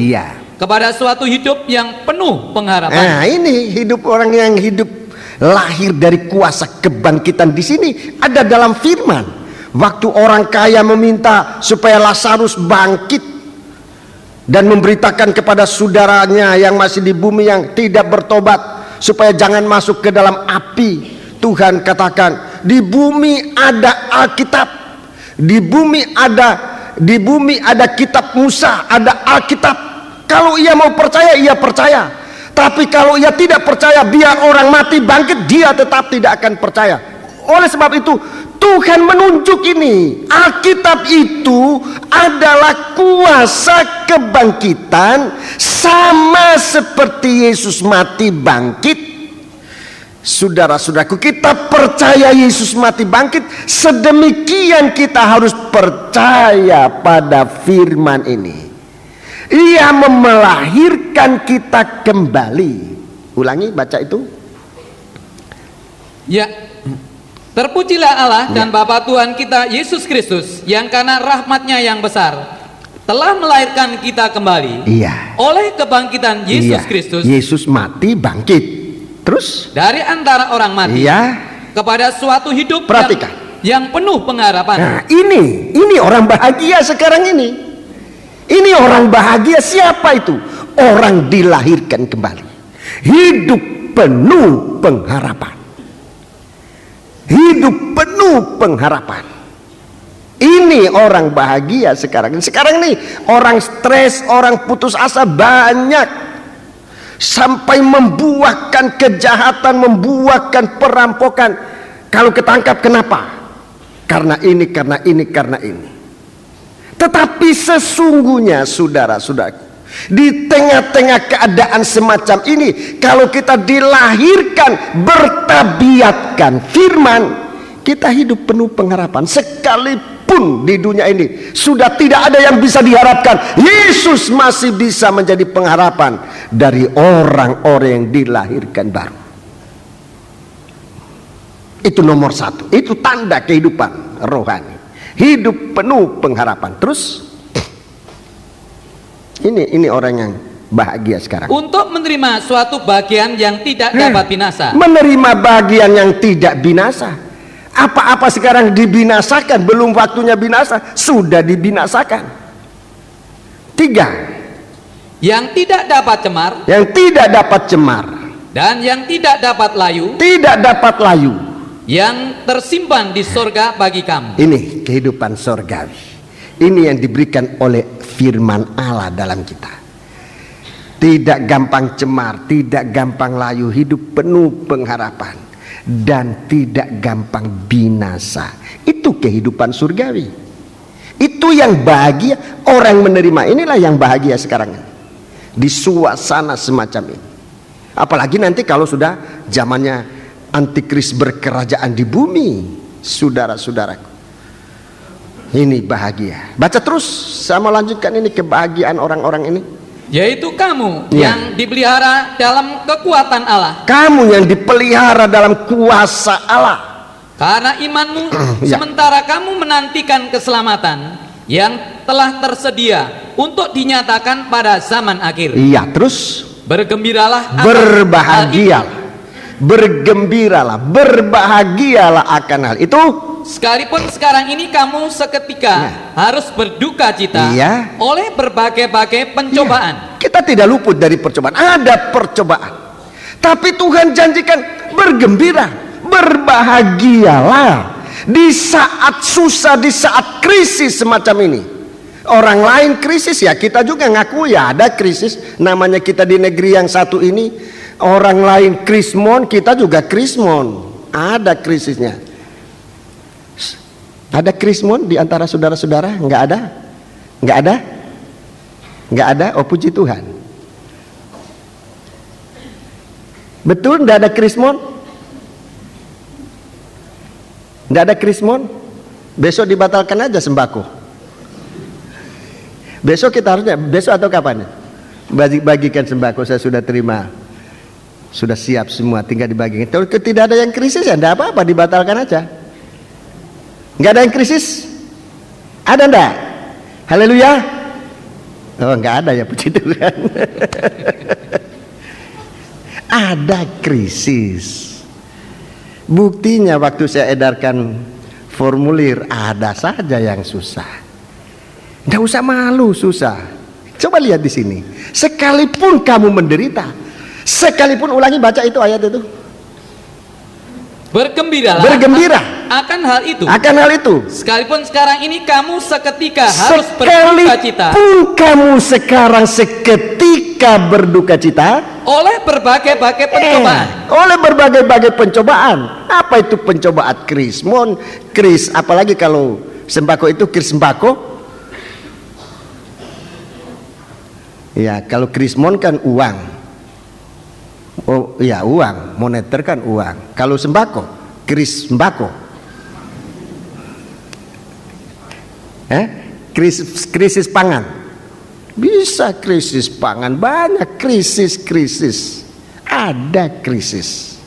kepada suatu hidup yang penuh pengharapan. Nah, ini hidup orang yang hidup lahir dari kuasa kebangkitan di sini ada dalam firman. Waktu orang kaya meminta supaya Lazarus bangkit dan memberitakan kepada saudaranya yang masih di bumi yang tidak bertobat supaya jangan masuk ke dalam api, Tuhan katakan, di bumi ada Alkitab, di bumi ada kitab Musa, ada Alkitab. Kalau ia mau percaya, ia percaya. Tapi kalau ia tidak percaya, biar orang mati bangkit, dia tetap tidak akan percaya. Oleh sebab itu Tuhan menunjuk ini, Alkitab itu adalah kuasa kebangkitan, sama seperti Yesus mati bangkit. Saudara-saudaraku, kita percaya Yesus mati bangkit, sedemikian kita harus percaya pada firman ini. Ia melahirkan kita kembali. Ulangi, baca itu. Ya. Terpujilah Allah dan Bapa Tuhan kita Yesus Kristus, yang karena rahmatnya yang besar telah melahirkan kita kembali. Oleh kebangkitan Yesus Kristus. Yesus mati bangkit. Terus dari antara orang mati kepada suatu hidup yang penuh pengharapan. Nah, ini orang bahagia sekarang ini. Ini orang bahagia. Siapa itu? Orang dilahirkan kembali, hidup penuh pengharapan. Hidup penuh pengharapan. Ini orang bahagia sekarang. Sekarang nih orang stres, orang putus asa banyak, sampai membuahkan kejahatan, membuahkan perampokan. Kalau ketangkap, kenapa? Karena ini, karena ini, karena ini. Tetapi sesungguhnya saudara-saudaraku, di tengah-tengah keadaan semacam ini, kalau kita dilahirkan bertabiatkan firman, kita hidup penuh pengharapan. Sekalipun di dunia ini sudah tidak ada yang bisa diharapkan, Yesus masih bisa menjadi pengharapan dari orang-orang yang dilahirkan baru. Itu nomor satu. Itu tanda kehidupan rohani, hidup penuh pengharapan. Terus ini orang yang bahagia sekarang. Untuk menerima suatu bagian yang tidak dapat binasa. Menerima bagian yang tidak binasa. Apa-apa sekarang dibinasakan, belum waktunya binasa, sudah dibinasakan. 3. Yang tidak dapat cemar. Yang tidak dapat cemar. Dan yang tidak dapat layu. Tidak dapat layu. yang tersimpan di sorga bagi kamu. Ini kehidupan sorgawi. Ini yang diberikan oleh firman Allah dalam kita. Tidak gampang cemar, tidak gampang layu, hidup penuh pengharapan, dan tidak gampang binasa. Itu kehidupan surgawi. Itu yang bahagia. Orang menerima inilah yang bahagia sekarang di suasana semacam ini. Apalagi nanti kalau sudah zamannya antikris berkerajaan di bumi, saudara-saudaraku. Ini bahagia. Baca terus, saya mau lanjutkan ini kebahagiaan orang-orang ini. Yaitu kamu yang dipelihara dalam kekuatan Allah. Kamu yang dipelihara dalam kuasa Allah. Karena imanmu sementara kamu menantikan keselamatan yang telah tersedia untuk dinyatakan pada zaman akhir. Iya, terus bergembiralah, berbahagialah, bergembiralah, berbahagialah akan hal itu. Sekalipun sekarang ini kamu seketika harus berduka cita oleh berbagai-bagai pencobaan. Kita tidak luput dari percobaan. Ada percobaan, tapi Tuhan janjikan bergembira, berbahagialah di saat susah, di saat krisis semacam ini. Orang lain krisis, ya kita juga ngaku ya ada krisis. Namanya kita di negeri yang satu ini, orang lain krismon, kita juga krismon. Ada krisisnya. Ada krismon di antara saudara-saudara? Enggak ada? Enggak ada? Enggak ada? Oh puji Tuhan. Betul enggak ada krismon? Enggak ada krismon? Besok dibatalkan aja sembako. Besok kita harusnya, besok atau kapan? Bagikan sembako, saya sudah terima. Sudah siap semua, tinggal dibagikan. Kalau tidak ada yang krisis ya enggak apa-apa, dibatalkan aja. Enggak ada yang krisis? Ada enggak? Haleluya. Oh enggak ada ya, puji Tuhan. Ada krisis. Buktinya waktu saya edarkan formulir, ada saja yang susah. Enggak usah malu susah. Coba lihat di sini. Sekalipun kamu menderita, sekalipun, ulangi baca itu ayat itu. Bergembiralah, bergembira akan hal itu. Akan hal itu. Sekalipun sekarang ini kamu seketika harus berduka cita. Sekalipun kamu sekarang seketika berduka cita oleh berbagai-bagai pencobaan. Oleh berbagai-bagai pencobaan. Apa itu pencobaan? Krismon, kris. Apalagi kalau sembako itu kris sembako. Ya, kalau krismon kan uang. Oh iya, uang, moneter kan uang. Kalau sembako, kris sembako. Krisis pangan. Bisa krisis pangan, banyak krisis. Ada krisis.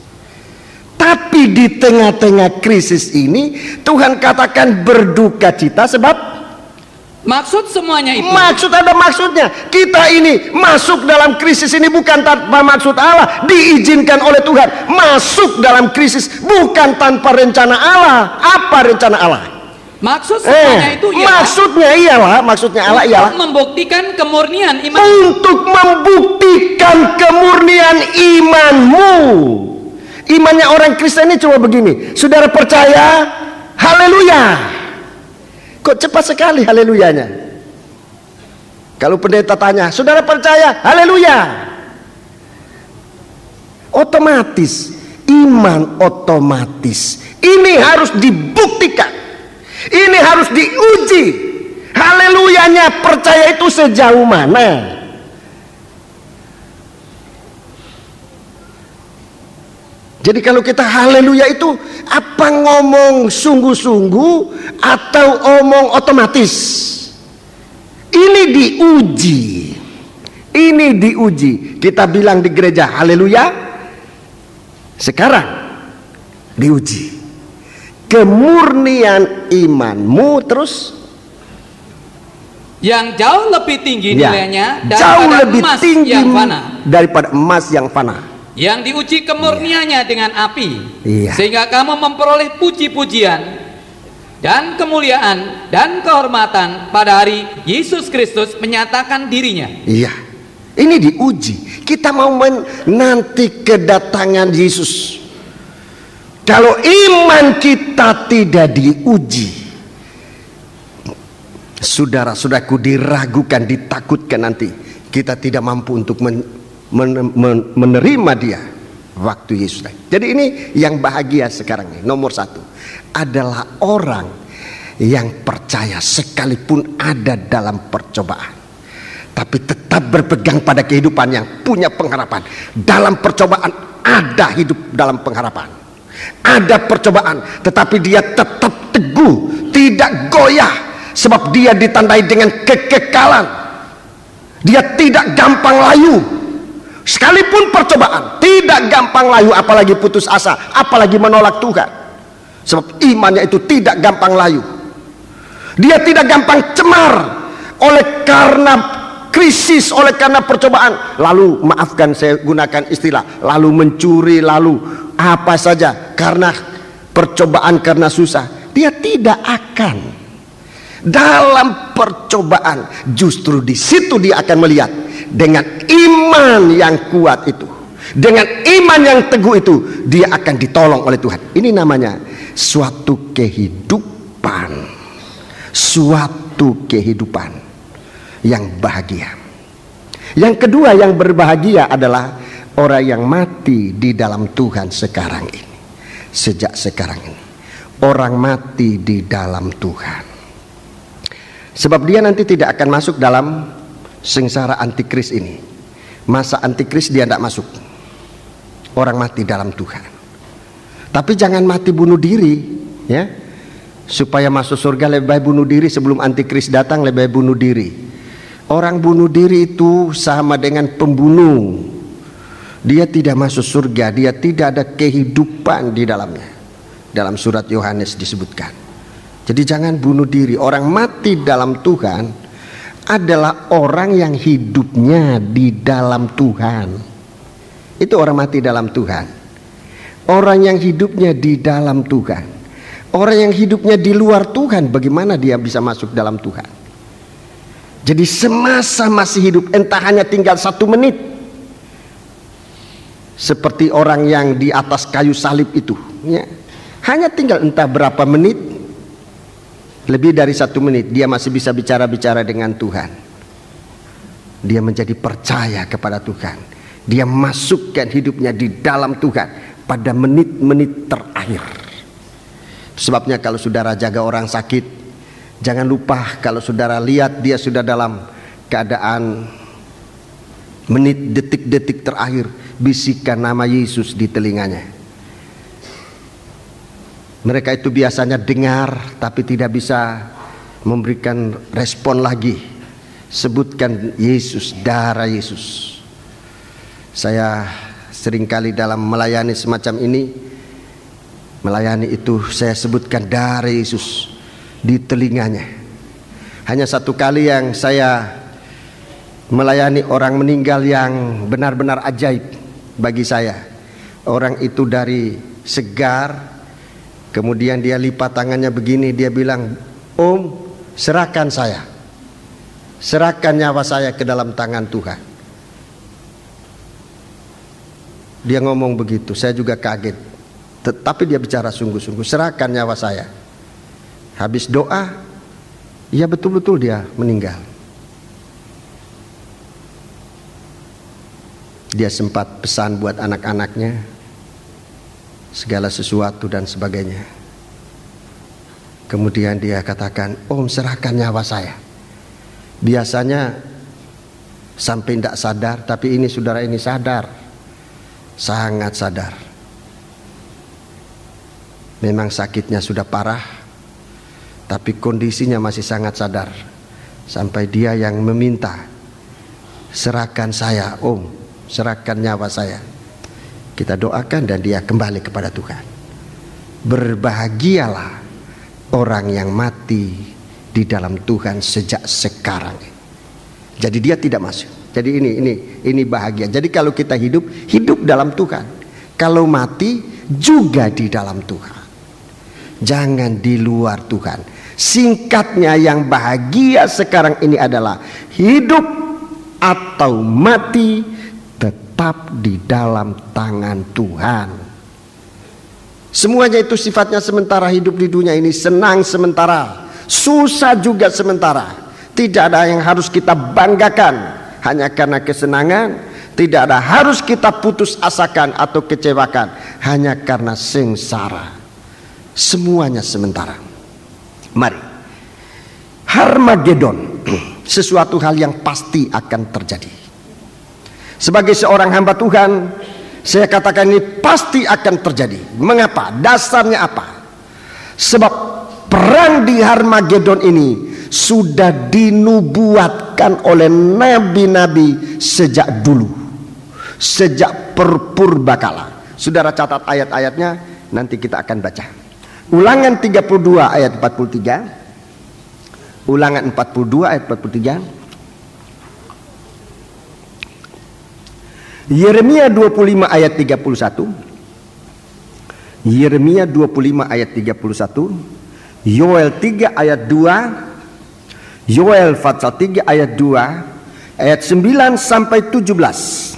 Tapi di tengah-tengah krisis ini Tuhan katakan berduka cita sebab maksud semuanya itu. Maksud, ada maksudnya. Kita ini masuk dalam krisis ini bukan tanpa maksud Allah. Diizinkan oleh Tuhan masuk dalam krisis bukan tanpa rencana Allah. Apa rencana Allah? Maksud semuanya itu ialah, maksudnya Allah ialah membuktikan kemurnian iman. Untuk membuktikan kemurnian imanmu. Imannya orang Kristen ini coba begini. Saudara percaya? Haleluya. Kok cepat sekali haleluyanya? Kalau pendeta tanya, saudara percaya? Haleluya. Otomatis, iman otomatis. Ini harus dibuktikan. Ini harus diuji. Haleluyanya percaya itu sejauh mana? Jadi kalau kita haleluya itu apa ngomong sungguh-sungguh atau omong otomatis? Ini diuji. Ini diuji. Kita bilang di gereja haleluya. Sekarang diuji. Kemurnian imanmu terus yang jauh lebih tinggi nilainya jauh lebih emas tinggi yang fana. Daripada emas yang fana. Yang diuji kemurniannya dengan api, sehingga kamu memperoleh puji-pujian dan kemuliaan dan kehormatan pada hari Yesus Kristus menyatakan dirinya. Iya, ini diuji. Kita mau menanti kedatangan Yesus Kalau iman kita tidak diuji, saudara-saudaraku, diragukan, ditakutkan, nanti kita tidak mampu untuk menerima dia waktu Yesus naik. Jadi ini yang bahagia sekarang ini. Nomor satu adalah orang yang percaya sekalipun ada dalam percobaan, tapi tetap berpegang pada kehidupan yang punya pengharapan. Dalam percobaan ada hidup dalam pengharapan. Ada percobaan, tetapi dia tetap teguh, tidak goyah, sebab dia ditandai dengan kekekalan. Dia tidak gampang layu. Sekalipun percobaan, tidak gampang layu, apalagi putus asa, apalagi menolak Tuhan. Sebab imannya itu tidak gampang layu. Dia tidak gampang cemar oleh karena krisis, oleh karena percobaan. Lalu, maafkan saya gunakan istilah, lalu mencuri, lalu apa saja, karena percobaan, karena susah. Dia tidak akan. Dalam percobaan, justru di situ dia akan melihat dengan iman yang kuat itu, dengan iman yang teguh itu, dia akan ditolong oleh Tuhan. Ini namanya suatu kehidupan, suatu kehidupan yang bahagia. Yang kedua yang berbahagia adalah orang yang mati di dalam Tuhan sekarang ini. Sejak sekarang ini, orang mati di dalam Tuhan. Sebab dia nanti tidak akan masuk dalam sengsara antikris ini. Masa antikris dia tidak masuk. Orang mati dalam Tuhan. Tapi jangan mati bunuh diri, ya. Supaya masuk surga lebih baik bunuh diri sebelum antikris datang, lebih baik bunuh diri. Orang bunuh diri itu sama dengan pembunuh. Dia tidak masuk surga, dia tidak ada kehidupan di dalamnya. Dalam surat Yohanes disebutkan. Jadi jangan bunuh diri. Orang mati dalam Tuhan adalah orang yang hidupnya di dalam Tuhan. Itu orang mati dalam Tuhan. Orang yang hidupnya di dalam Tuhan. Orang yang hidupnya di luar Tuhan, bagaimana dia bisa masuk dalam Tuhan? Jadi semasa masih hidup, entah hanya tinggal 1 menit, seperti orang yang di atas kayu salib itu, ya. Hanya tinggal entah berapa menit, lebih dari 1 menit, dia masih bisa bicara-bicara dengan Tuhan. Dia menjadi percaya kepada Tuhan. Dia masukkan hidupnya di dalam Tuhan pada menit-menit terakhir. Sebabnya kalau saudara jaga orang sakit, jangan lupa kalau saudara lihat dia sudah dalam keadaan menit, detik-detik terakhir, bisikan nama Yesus di telinganya. Mereka itu biasanya dengar tapi tidak bisa memberikan respon lagi. Sebutkan Yesus, darah Yesus. Saya seringkali dalam melayani semacam ini, melayani itu saya sebutkan darah Yesus di telinganya. Hanya 1 kali yang saya melayani orang meninggal yang benar-benar ajaib bagi saya. Orang itu dari segar, kemudian dia lipat tangannya begini, dia bilang, "Om, serahkan saya, serahkan nyawa saya ke dalam tangan Tuhan." Dia ngomong begitu, saya juga kaget. Tetapi dia bicara sungguh-sungguh, serahkan nyawa saya. Habis doa, ya betul-betul dia meninggal. Dia sempat pesan buat anak-anaknya segala sesuatu dan sebagainya. Kemudian dia katakan, "Om, serahkan nyawa saya." Biasanya sampai tidak sadar, tapi ini saudara ini sadar. Sangat sadar. Memang sakitnya sudah parah, tapi kondisinya masih sangat sadar. Sampai dia yang meminta, "Serahkan saya, Om, serahkan nyawa saya." Kita doakan dan dia kembali kepada Tuhan. Berbahagialah orang yang mati di dalam Tuhan sejak sekarang. Jadi dia tidak masuk. Jadi ini bahagia. Jadi kalau kita hidup dalam Tuhan. Kalau mati juga di dalam Tuhan. Jangan di luar Tuhan. Singkatnya yang bahagia sekarang ini adalah hidup atau mati tetap di dalam tangan Tuhan. Semuanya itu sifatnya sementara. Hidup di dunia ini senang sementara, susah juga sementara. Tidak ada yang harus kita banggakan hanya karena kesenangan. Tidak ada harus kita putus asakan atau kecewakan hanya karena sengsara. Semuanya sementara. Mari, Harmagedon, sesuatu hal yang pasti akan terjadi. Sebagai seorang hamba Tuhan, saya katakan ini pasti akan terjadi. Mengapa? Dasarnya apa? Sebab perang di Harmagedon ini sudah dinubuatkan oleh nabi-nabi sejak dulu, sejak perpurbakala. Saudara catat ayat-ayatnya, nanti kita akan baca. Ulangan 32 ayat 43. Ulangan 42 ayat 43. Yeremia 25 ayat 31. Yeremia 25 ayat 31. Yoel 3 ayat 2. Yoel pasal 3 ayat 2, ayat 9 sampai 17.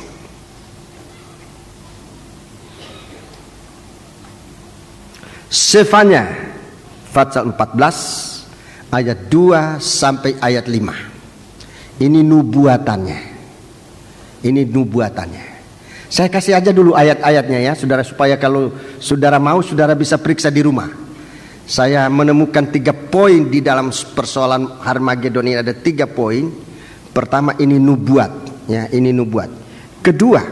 Sefanya pasal 14 ayat 2 sampai ayat 5. Ini nubuatannya. Ini nubuatannya. Saya kasih aja dulu ayat-ayatnya ya, saudara, supaya kalau saudara mau, saudara bisa periksa di rumah. Saya menemukan 3 poin di dalam persoalan Harmagedon ini. Ada 3 poin. Pertama, ini nubuat, ya, ini nubuat. Kedua,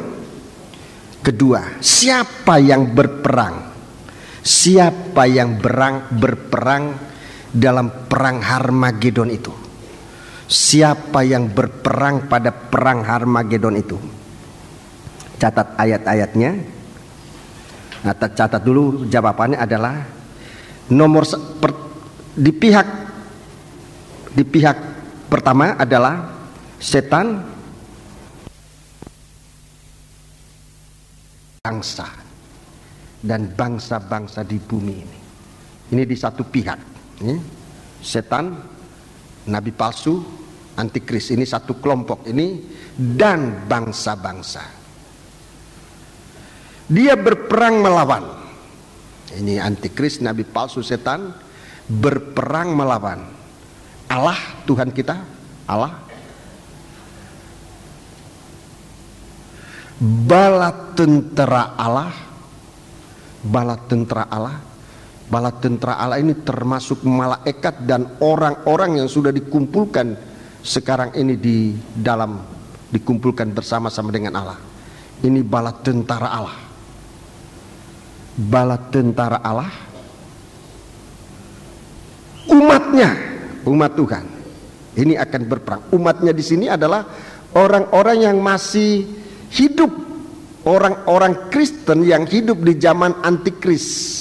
siapa yang berperang? Siapa yang berperang dalam perang Harmagedon itu? Siapa yang berperang pada perang Harmagedon itu? Catat ayat-ayatnya. Nah, catat dulu, jawabannya adalah di pihak pertama adalah setan, bangsa dan bangsa-bangsa di bumi ini. Ini di satu pihak. Ini setan, nabi palsu, antikris, ini satu kelompok ini, dan bangsa-bangsa. Dia berperang melawan. Ini antikris, nabi palsu, setan berperang melawan Allah, Tuhan kita, Allah. Bala tentara Allah, bala tentara Allah. Bala tentara Allah ini termasuk malaikat dan orang-orang yang sudah dikumpulkan sekarang ini dikumpulkan bersama-sama dengan Allah. Ini bala tentara Allah. Bala tentara Allah. Umatnya, umat Tuhan ini akan berperang. Umatnya di sini adalah orang-orang yang masih hidup, orang-orang Kristen yang hidup di zaman antikris.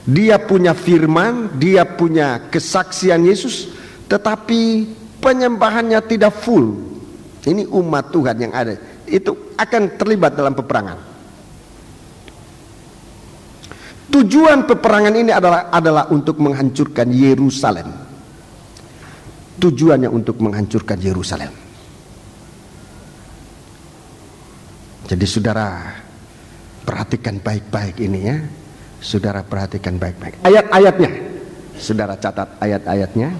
Dia punya firman, dia punya kesaksian Yesus, tetapi penyembahannya tidak full. Ini umat Tuhan yang ada, itu akan terlibat dalam peperangan. Tujuan peperangan ini adalah untuk menghancurkan Yerusalem. Tujuannya untuk menghancurkan Yerusalem. Jadi saudara perhatikan baik-baik ini ya. Saudara perhatikan baik-baik ayat-ayatnya. Saudara catat ayat-ayatnya.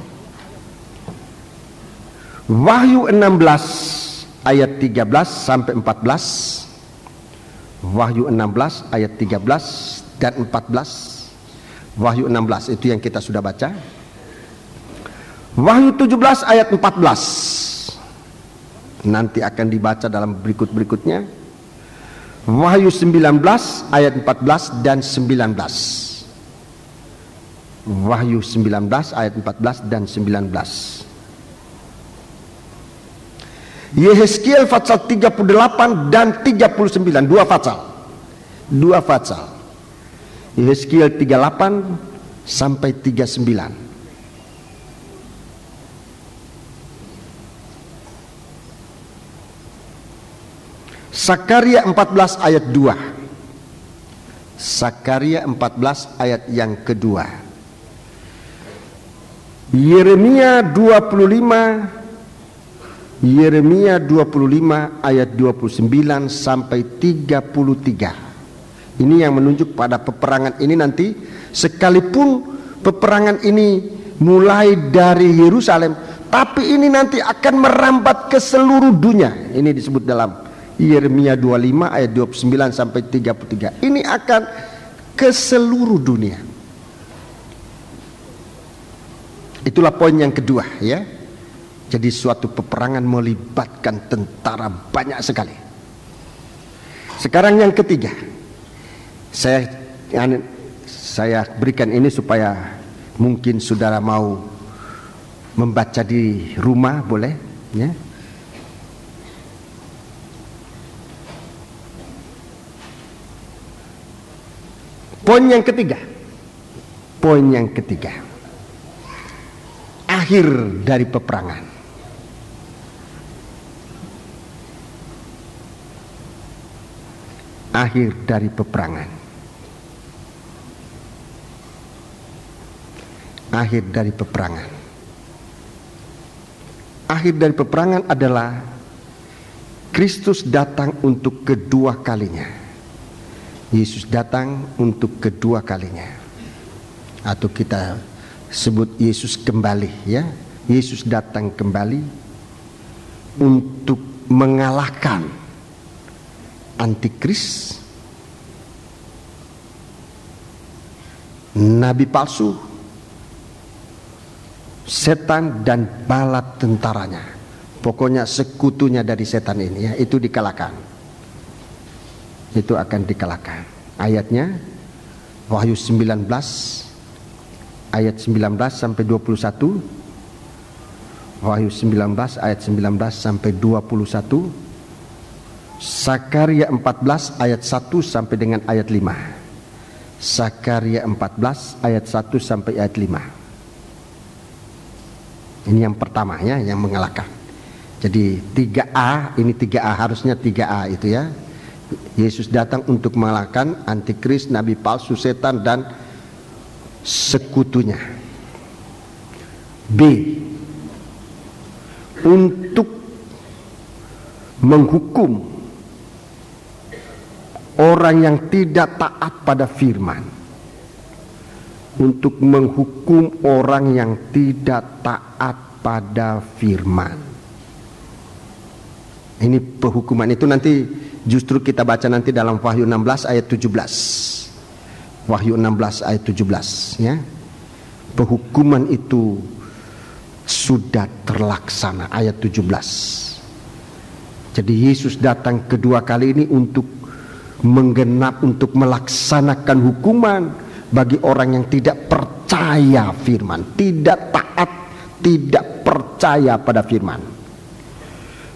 Wahyu 16 ayat 13 sampai 14. Wahyu 16 ayat 13 dan 14. Wahyu 16 itu yang kita sudah baca. Wahyu 17 ayat 14 nanti akan dibaca dalam berikut-berikutnya. Wahyu 19 ayat 14 dan 19. Wahyu 19 ayat 14 dan 19. Yehezkiel pasal 38 dan 39, 2 pasal. 2 pasal. Yehezkiel 38 sampai 39. Sakaria 14 ayat 2. Sakaria 14 ayat yang kedua. Yeremia 25 ayat 29 sampai 33. Ini yang menunjuk pada peperangan ini nanti, sekalipun peperangan ini mulai dari Yerusalem, tapi ini nanti akan merambat ke seluruh dunia. Ini disebut dalam Yeremia 25 ayat 29 sampai 33. Ini akan ke seluruh dunia. Itulah poin yang kedua, ya. Jadi suatu peperangan melibatkan tentara banyak sekali. Sekarang yang ketiga, saya berikan ini supaya mungkin saudara mau membaca di rumah, boleh, ya. Poin yang ketiga, akhir dari peperangan. Akhir dari peperangan. Akhir dari peperangan. Akhir dari peperangan adalah Kristus datang untuk kedua kalinya. Yesus datang untuk kedua kalinya. Atau kita sebut Yesus kembali, ya. Yesus datang kembali untuk mengalahkan antikris, nabi palsu, setan dan bala tentaranya. Pokoknya sekutunya dari setan ini, ya, itu dikalahkan. Itu akan dikalahkan. Ayatnya Wahyu 19 ayat 19 sampai 21. Wahyu 19 ayat 19 sampai 21. Sakaria 14 ayat 1 sampai dengan ayat 5. Sakaria 14 ayat 1 sampai ayat 5. Ini yang pertama, ya, yang mengalahkan. Jadi 3A, ini 3A, harusnya 3A itu, ya. Yesus datang untuk mengalahkan antikris, nabi palsu, setan dan sekutunya. B, untuk menghukum orang yang tidak taat pada firman. Untuk menghukum orang yang tidak taat pada firman. Ini penghukuman itu nanti justru kita baca nanti dalam Wahyu 16 ayat 17. Wahyu 16 ayat 17, ya. Penghukuman itu sudah terlaksana, ayat 17. Jadi Yesus datang kedua kali ini untuk menggenap, untuk melaksanakan hukuman bagi orang yang tidak percaya firman, tidak taat, tidak percaya pada firman.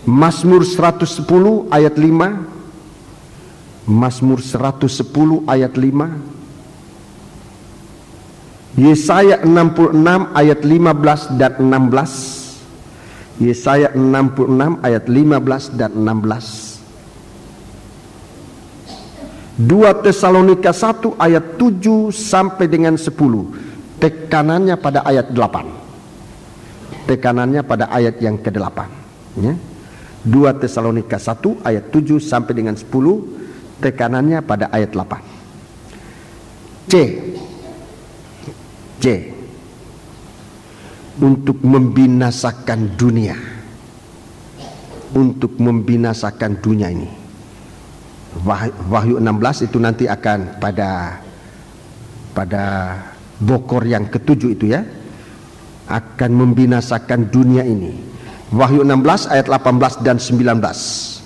Mazmur 110 ayat 5. Mazmur 110 ayat 5. Yesaya 66 ayat 15 dan 16. Yesaya 66 ayat 15 dan 16. 2 Tesalonika 1 ayat 7 sampai dengan 10. Tekanannya pada ayat 8. Tekanannya pada ayat yang ke-8, ya. 2 Tesalonika 1 ayat 7 sampai dengan 10. Tekanannya pada ayat 8. C, untuk membinasakan dunia. Untuk membinasakan dunia ini. Wahyu 16 itu nanti akan pada bokor yang ke-7 itu, ya, akan membinasakan dunia ini. Wahyu 16 ayat 18 dan 19.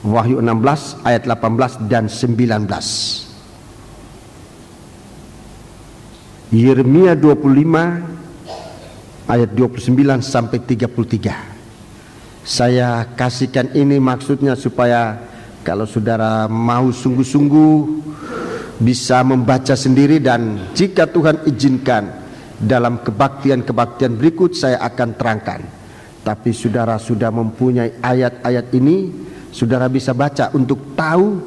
Wahyu 16 ayat 18 dan 19. Yeremia 25 ayat 29 sampai 33. Saya kasihkan ini maksudnya supaya kalau saudara mau sungguh-sungguh bisa membaca sendiri, dan jika Tuhan izinkan dalam kebaktian-kebaktian berikut saya akan terangkan. Tapi saudara sudah mempunyai ayat-ayat ini, saudara bisa baca untuk tahu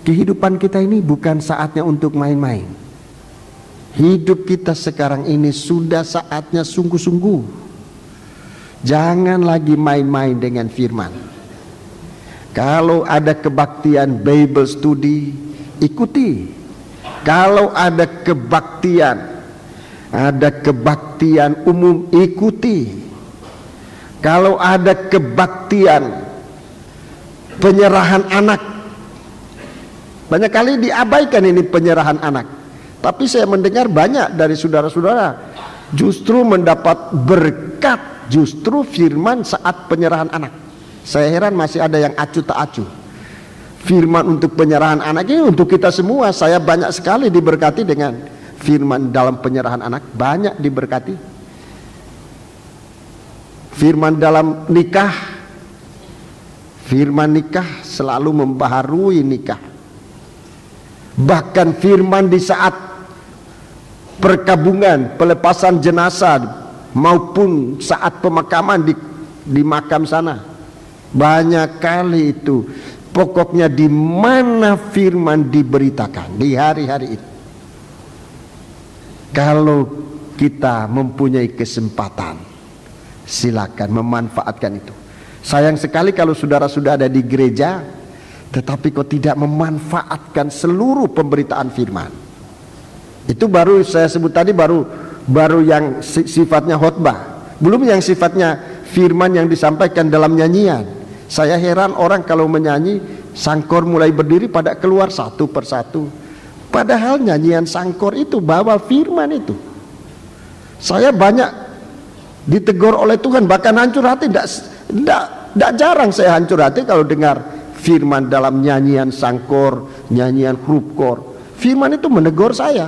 kehidupan kita ini bukan saatnya untuk main-main. Hidup kita sekarang ini sudah saatnya sungguh-sungguh. Jangan lagi main-main dengan firman. Kalau ada kebaktian Bible study, ikuti. Kalau ada kebaktian umum, ikuti. Kalau ada kebaktian penyerahan anak, banyak kali diabaikan ini penyerahan anak. Tapi saya mendengar banyak dari saudara-saudara justru mendapat berkat justru firman saat penyerahan anak. Saya heran masih ada yang acuh tak acuh. Firman untuk penyerahan anak ini untuk kita semua. Saya banyak sekali diberkati dengan firman dalam penyerahan anak, banyak diberkati. Firman dalam nikah, firman nikah selalu membaharui nikah. Bahkan firman di saat perkabungan, pelepasan jenazah maupun saat pemakaman di makam sana, banyak kali itu. Pokoknya di mana firman diberitakan di hari-hari itu. Kalau kita mempunyai kesempatan, silakan memanfaatkan itu. Sayang sekali kalau saudara sudah ada di gereja tetapi kok tidak memanfaatkan seluruh pemberitaan firman. Itu baru saya sebut tadi, baru yang sifatnya khotbah, belum yang sifatnya firman yang disampaikan dalam nyanyian. Saya heran orang kalau menyanyi, sangkor mulai berdiri pada keluar satu persatu, padahal nyanyian sangkor itu bawa firman itu. Saya banyak ditegur oleh Tuhan, bahkan hancur hati. Tidak jarang saya hancur hati kalau dengar firman dalam nyanyian sangkor, nyanyian krupkor. Firman itu menegur saya,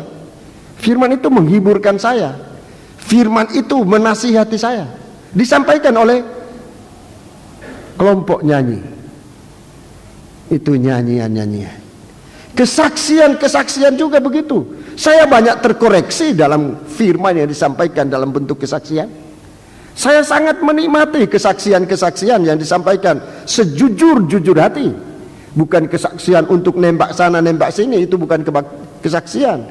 firman itu menghiburkan saya, firman itu menasihati saya, disampaikan oleh kelompok nyanyi. Itu nyanyian-nyanyian. Kesaksian juga begitu. Saya banyak terkoreksi dalam firman yang disampaikan dalam bentuk kesaksian. Saya sangat menikmati kesaksian-kesaksian yang disampaikan sejujur-jujur hati. Bukan kesaksian untuk nembak sana nembak sini, itu bukan kesaksian.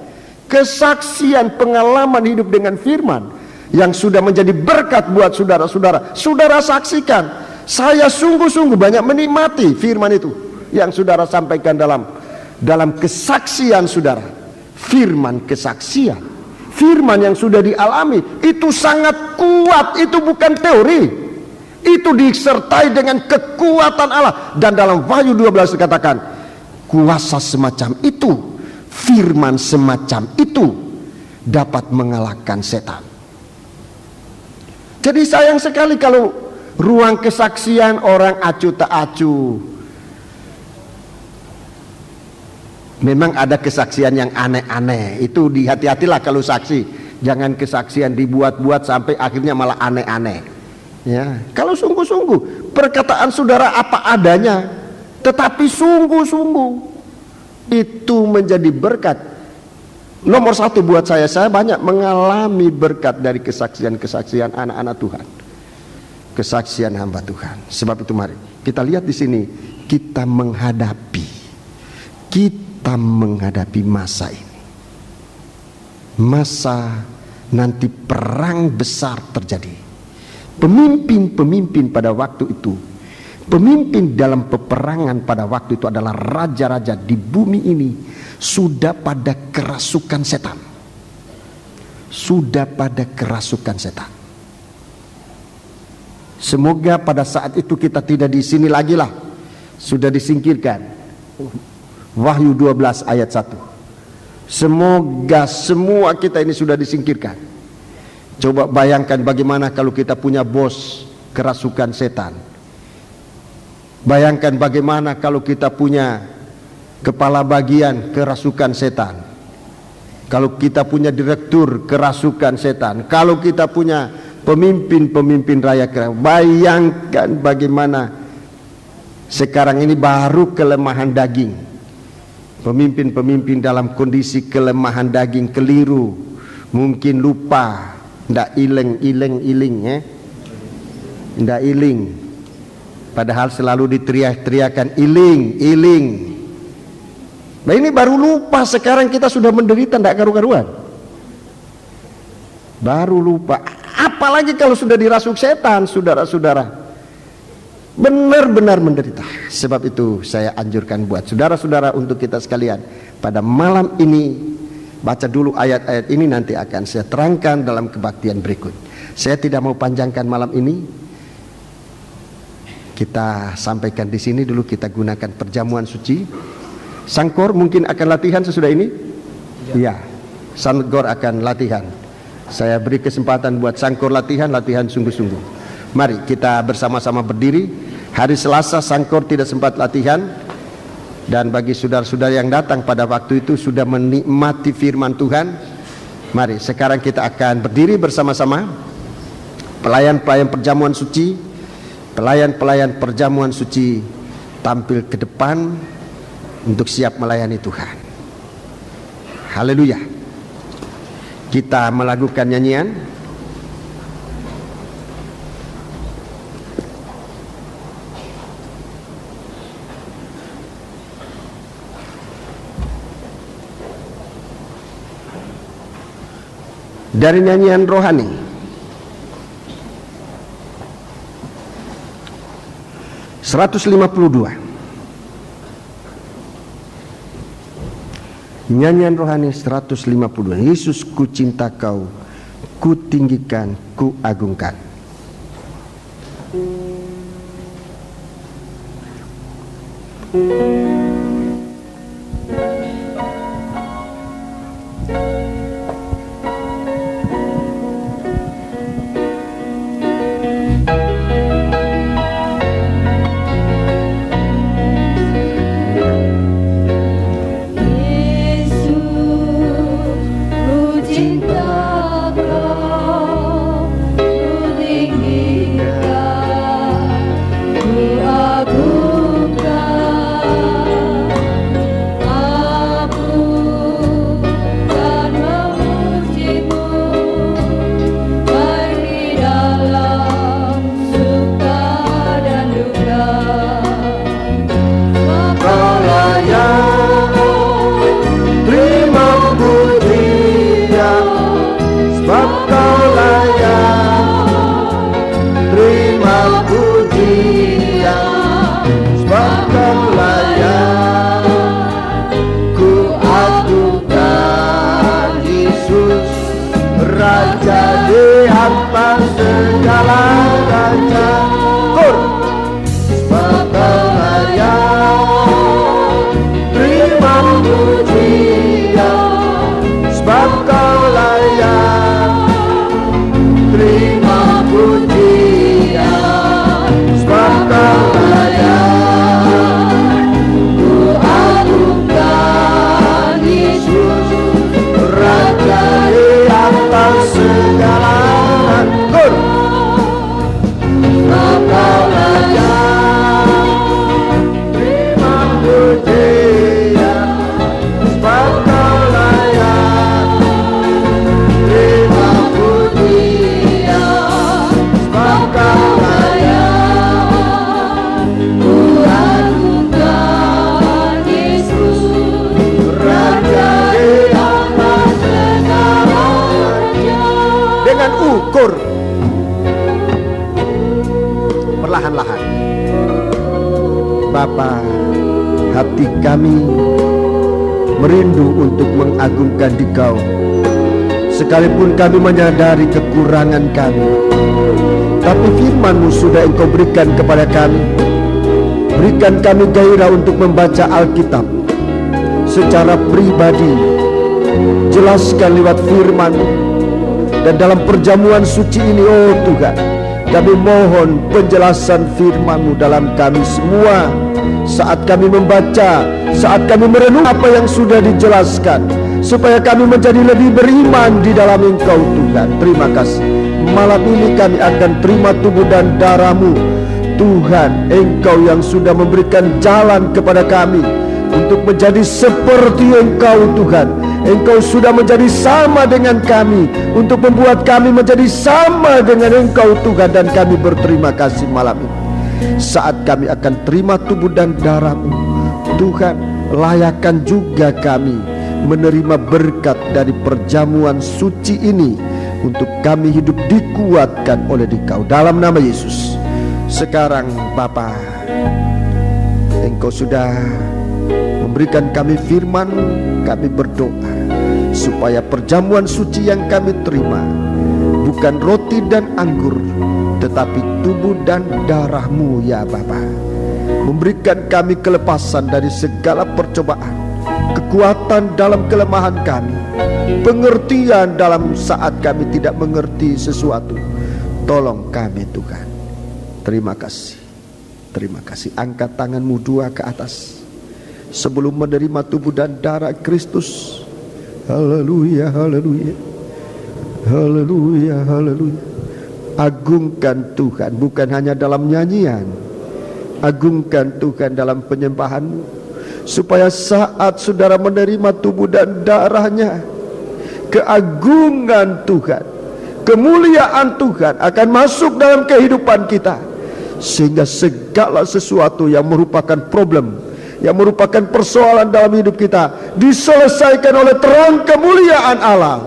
Kesaksian pengalaman hidup dengan firman yang sudah menjadi berkat buat saudara-saudara. Saudara saksikan, saya sungguh-sungguh banyak menikmati firman itu yang saudara sampaikan dalam kesaksian saudara. Firman kesaksian, firman yang sudah dialami itu sangat kuat, itu bukan teori, itu disertai dengan kekuatan Allah. Dan dalam Wahyu 12 dikatakan kuasa semacam itu, firman semacam itu dapat mengalahkan setan. Jadi sayang sekali kalau ruang kesaksian orang acuh tak acuh. Memang ada kesaksian yang aneh-aneh, itu dihati-hatilah kalau saksi. Jangan kesaksian dibuat-buat sampai akhirnya malah aneh-aneh. Ya, kalau sungguh-sungguh perkataan saudara apa adanya, tetapi sungguh-sungguh itu menjadi berkat. Nomor satu buat saya banyak mengalami berkat dari kesaksian-kesaksian anak-anak Tuhan, kesaksian hamba Tuhan. Sebab itu mari kita lihat di sini, kita menghadapi masa ini, masa nanti perang besar terjadi. Pemimpin-pemimpin pada waktu itu, pemimpin dalam peperangan pada waktu itu adalah raja-raja di bumi ini sudah pada kerasukan setan. Sudah pada kerasukan setan. Semoga pada saat itu kita tidak di sini lagi lah, sudah disingkirkan. Wahyu 12 ayat 1. Semoga semua kita ini sudah disingkirkan. Coba bayangkan bagaimana kalau kita punya bos kerasukan setan. Bayangkan bagaimana kalau kita punya kepala bagian kerasukan setan. Kalau kita punya direktur kerasukan setan. Kalau kita punya pemimpin-pemimpin raya kerasukan. Bayangkan bagaimana sekarang ini baru kelemahan daging. Pemimpin-pemimpin dalam kondisi kelemahan daging, keliru, mungkin lupa, ndak iling, ndak iling, padahal selalu diteriak-teriakan iling. Nah ini baru lupa, sekarang kita sudah menderita ndak karu-karuan, baru lupa. Apalagi kalau sudah dirasuk setan, saudara-saudara. benar-benar menderita. Sebab itu saya anjurkan buat saudara-saudara, untuk kita sekalian pada malam ini, baca dulu ayat-ayat ini, nanti akan saya terangkan dalam kebaktian berikut. Saya tidak mau panjangkan malam ini. Kita sampaikan di sini dulu, kita gunakan perjamuan suci. Sangkor mungkin akan latihan sesudah ini? Iya, Sangkor akan latihan. Saya beri kesempatan buat Sangkor latihan sungguh-sungguh. Mari kita bersama-sama berdiri. Hari Selasa Sangkor tidak sempat latihan, dan bagi saudara-saudara yang datang pada waktu itu sudah menikmati firman Tuhan. Mari sekarang kita akan berdiri bersama-sama. Pelayan-pelayan perjamuan suci, pelayan-pelayan perjamuan suci tampil ke depan untuk siap melayani Tuhan. Haleluya. Kita melakukan nyanyian. Dari nyanyian rohani, (152). Nyanyian rohani 152. Yesus, ku cinta kau, ku tinggikan, ku agungkan. Perlahan-lahan, Bapa, hati kami merindu untuk mengagungkan Dikau, sekalipun kami menyadari kekurangan kami. Tapi firman-Mu sudah Engkau berikan kepada kami. Berikan kami gairah untuk membaca Alkitab secara pribadi. Jelaskan lewat firman-Mu. Dan dalam perjamuan suci ini, oh Tuhan, kami mohon penjelasan firman-Mu dalam kami semua. Saat kami membaca, saat kami merenung apa yang sudah dijelaskan, supaya kami menjadi lebih beriman di dalam Engkau Tuhan. Terima kasih. Malam ini kami akan terima tubuh dan darah-Mu Tuhan. Engkau yang sudah memberikan jalan kepada kami untuk menjadi seperti Engkau Tuhan. Engkau sudah menjadi sama dengan kami, untuk membuat kami menjadi sama dengan Engkau Tuhan. Dan kami berterima kasih malam ini. Saat kami akan terima tubuh dan darah-Mu Tuhan, layakkan juga kami menerima berkat dari perjamuan suci ini, untuk kami hidup dikuatkan oleh Dikau. Dalam nama Yesus, Sekarang Bapa, Engkau sudah memberikan kami firman, kami berdoa supaya perjamuan suci yang kami terima bukan roti dan anggur, tetapi tubuh dan darah-Mu ya Bapa. Memberikan kami kelepasan dari segala percobaan, kekuatan dalam kelemahan kami, pengertian dalam saat kami tidak mengerti sesuatu. Tolong kami Tuhan. Terima kasih. Terima kasih. Angkat tanganmu dua ke atas sebelum menerima tubuh dan darah Kristus. Haleluya, haleluya, haleluya, haleluya. Agungkan Tuhan bukan hanya dalam nyanyian, agungkan Tuhan dalam penyembahan-Mu, supaya saat saudara menerima tubuh dan darah-Nya, keagungan Tuhan, kemuliaan Tuhan akan masuk dalam kehidupan kita, sehingga segala sesuatu yang merupakan problem, yang merupakan persoalan dalam hidup kita diselesaikan oleh terang kemuliaan Allah.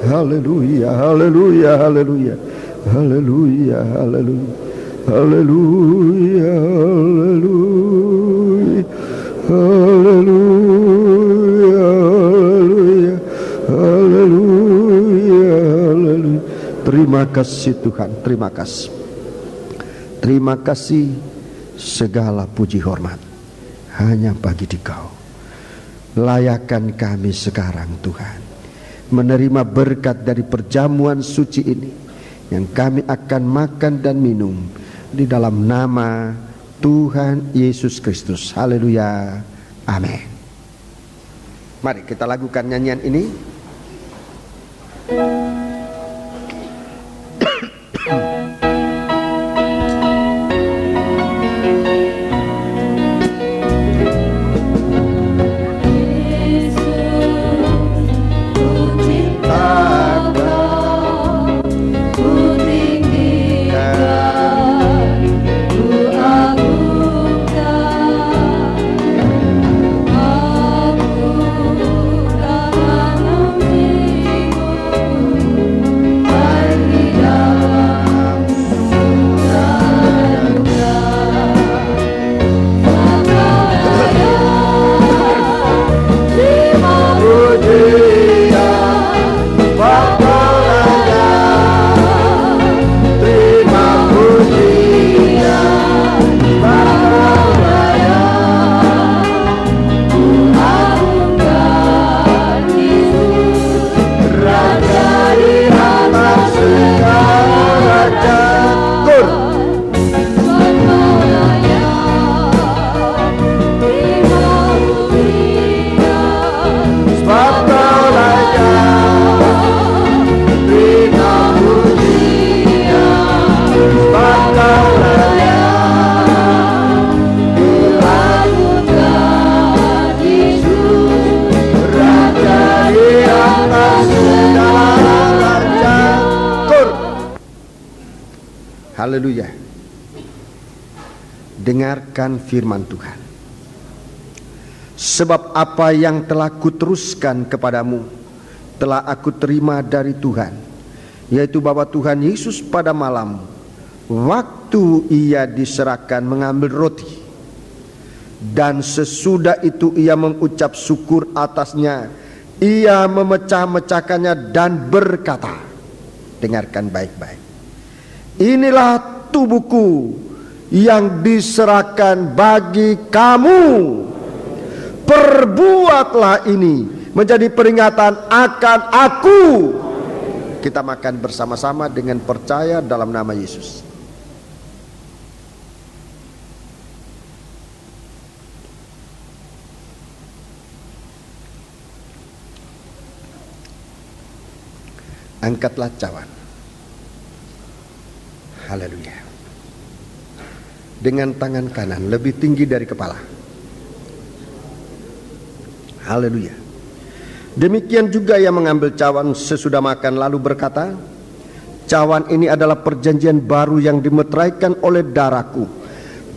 Haleluya, haleluya, haleluya, haleluya, haleluya, haleluya, haleluya, haleluya, haleluya, haleluya. Terima kasih Tuhan, terima kasih. Terima kasih, segala puji hormat hanya bagi Dikau. Layakan kami sekarang Tuhan menerima berkat dari perjamuan suci ini, yang kami akan makan dan minum di dalam nama Tuhan Yesus Kristus. Haleluya, amin. Mari kita lakukan nyanyian ini. Haleluya. Dengarkan firman Tuhan. Sebab apa yang telah kuteruskan kepadamu telah aku terima dari Tuhan, yaitu bahwa Tuhan Yesus pada malam waktu ia diserahkan mengambil roti, dan sesudah itu ia mengucap syukur atasnya, ia memecah-mecahkannya dan berkata, dengarkan baik-baik, inilah tubuhku yang diserahkan bagi kamu. Perbuatlah ini menjadi peringatan akan aku. Kita makan bersama-sama dengan percaya dalam nama Yesus. Angkatlah cawan. Haleluya. Dengan tangan kanan lebih tinggi dari kepala. Haleluya. Demikian juga ia mengambil cawan sesudah makan lalu berkata, cawan ini adalah perjanjian baru yang dimeteraikan oleh darahku.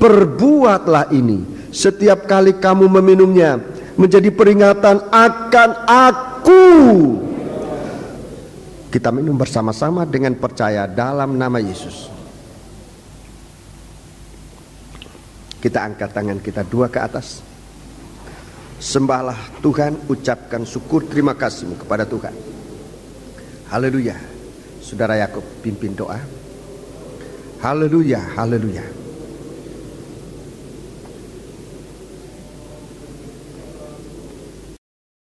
Perbuatlah ini setiap kali kamu meminumnya menjadi peringatan akan aku. Kita minum bersama-sama dengan percaya dalam nama Yesus. Kita angkat tangan kita dua ke atas. Sembahlah Tuhan, ucapkan syukur terima kasihmu kepada Tuhan. Haleluya. Saudara Yakub pimpin doa. Haleluya, haleluya.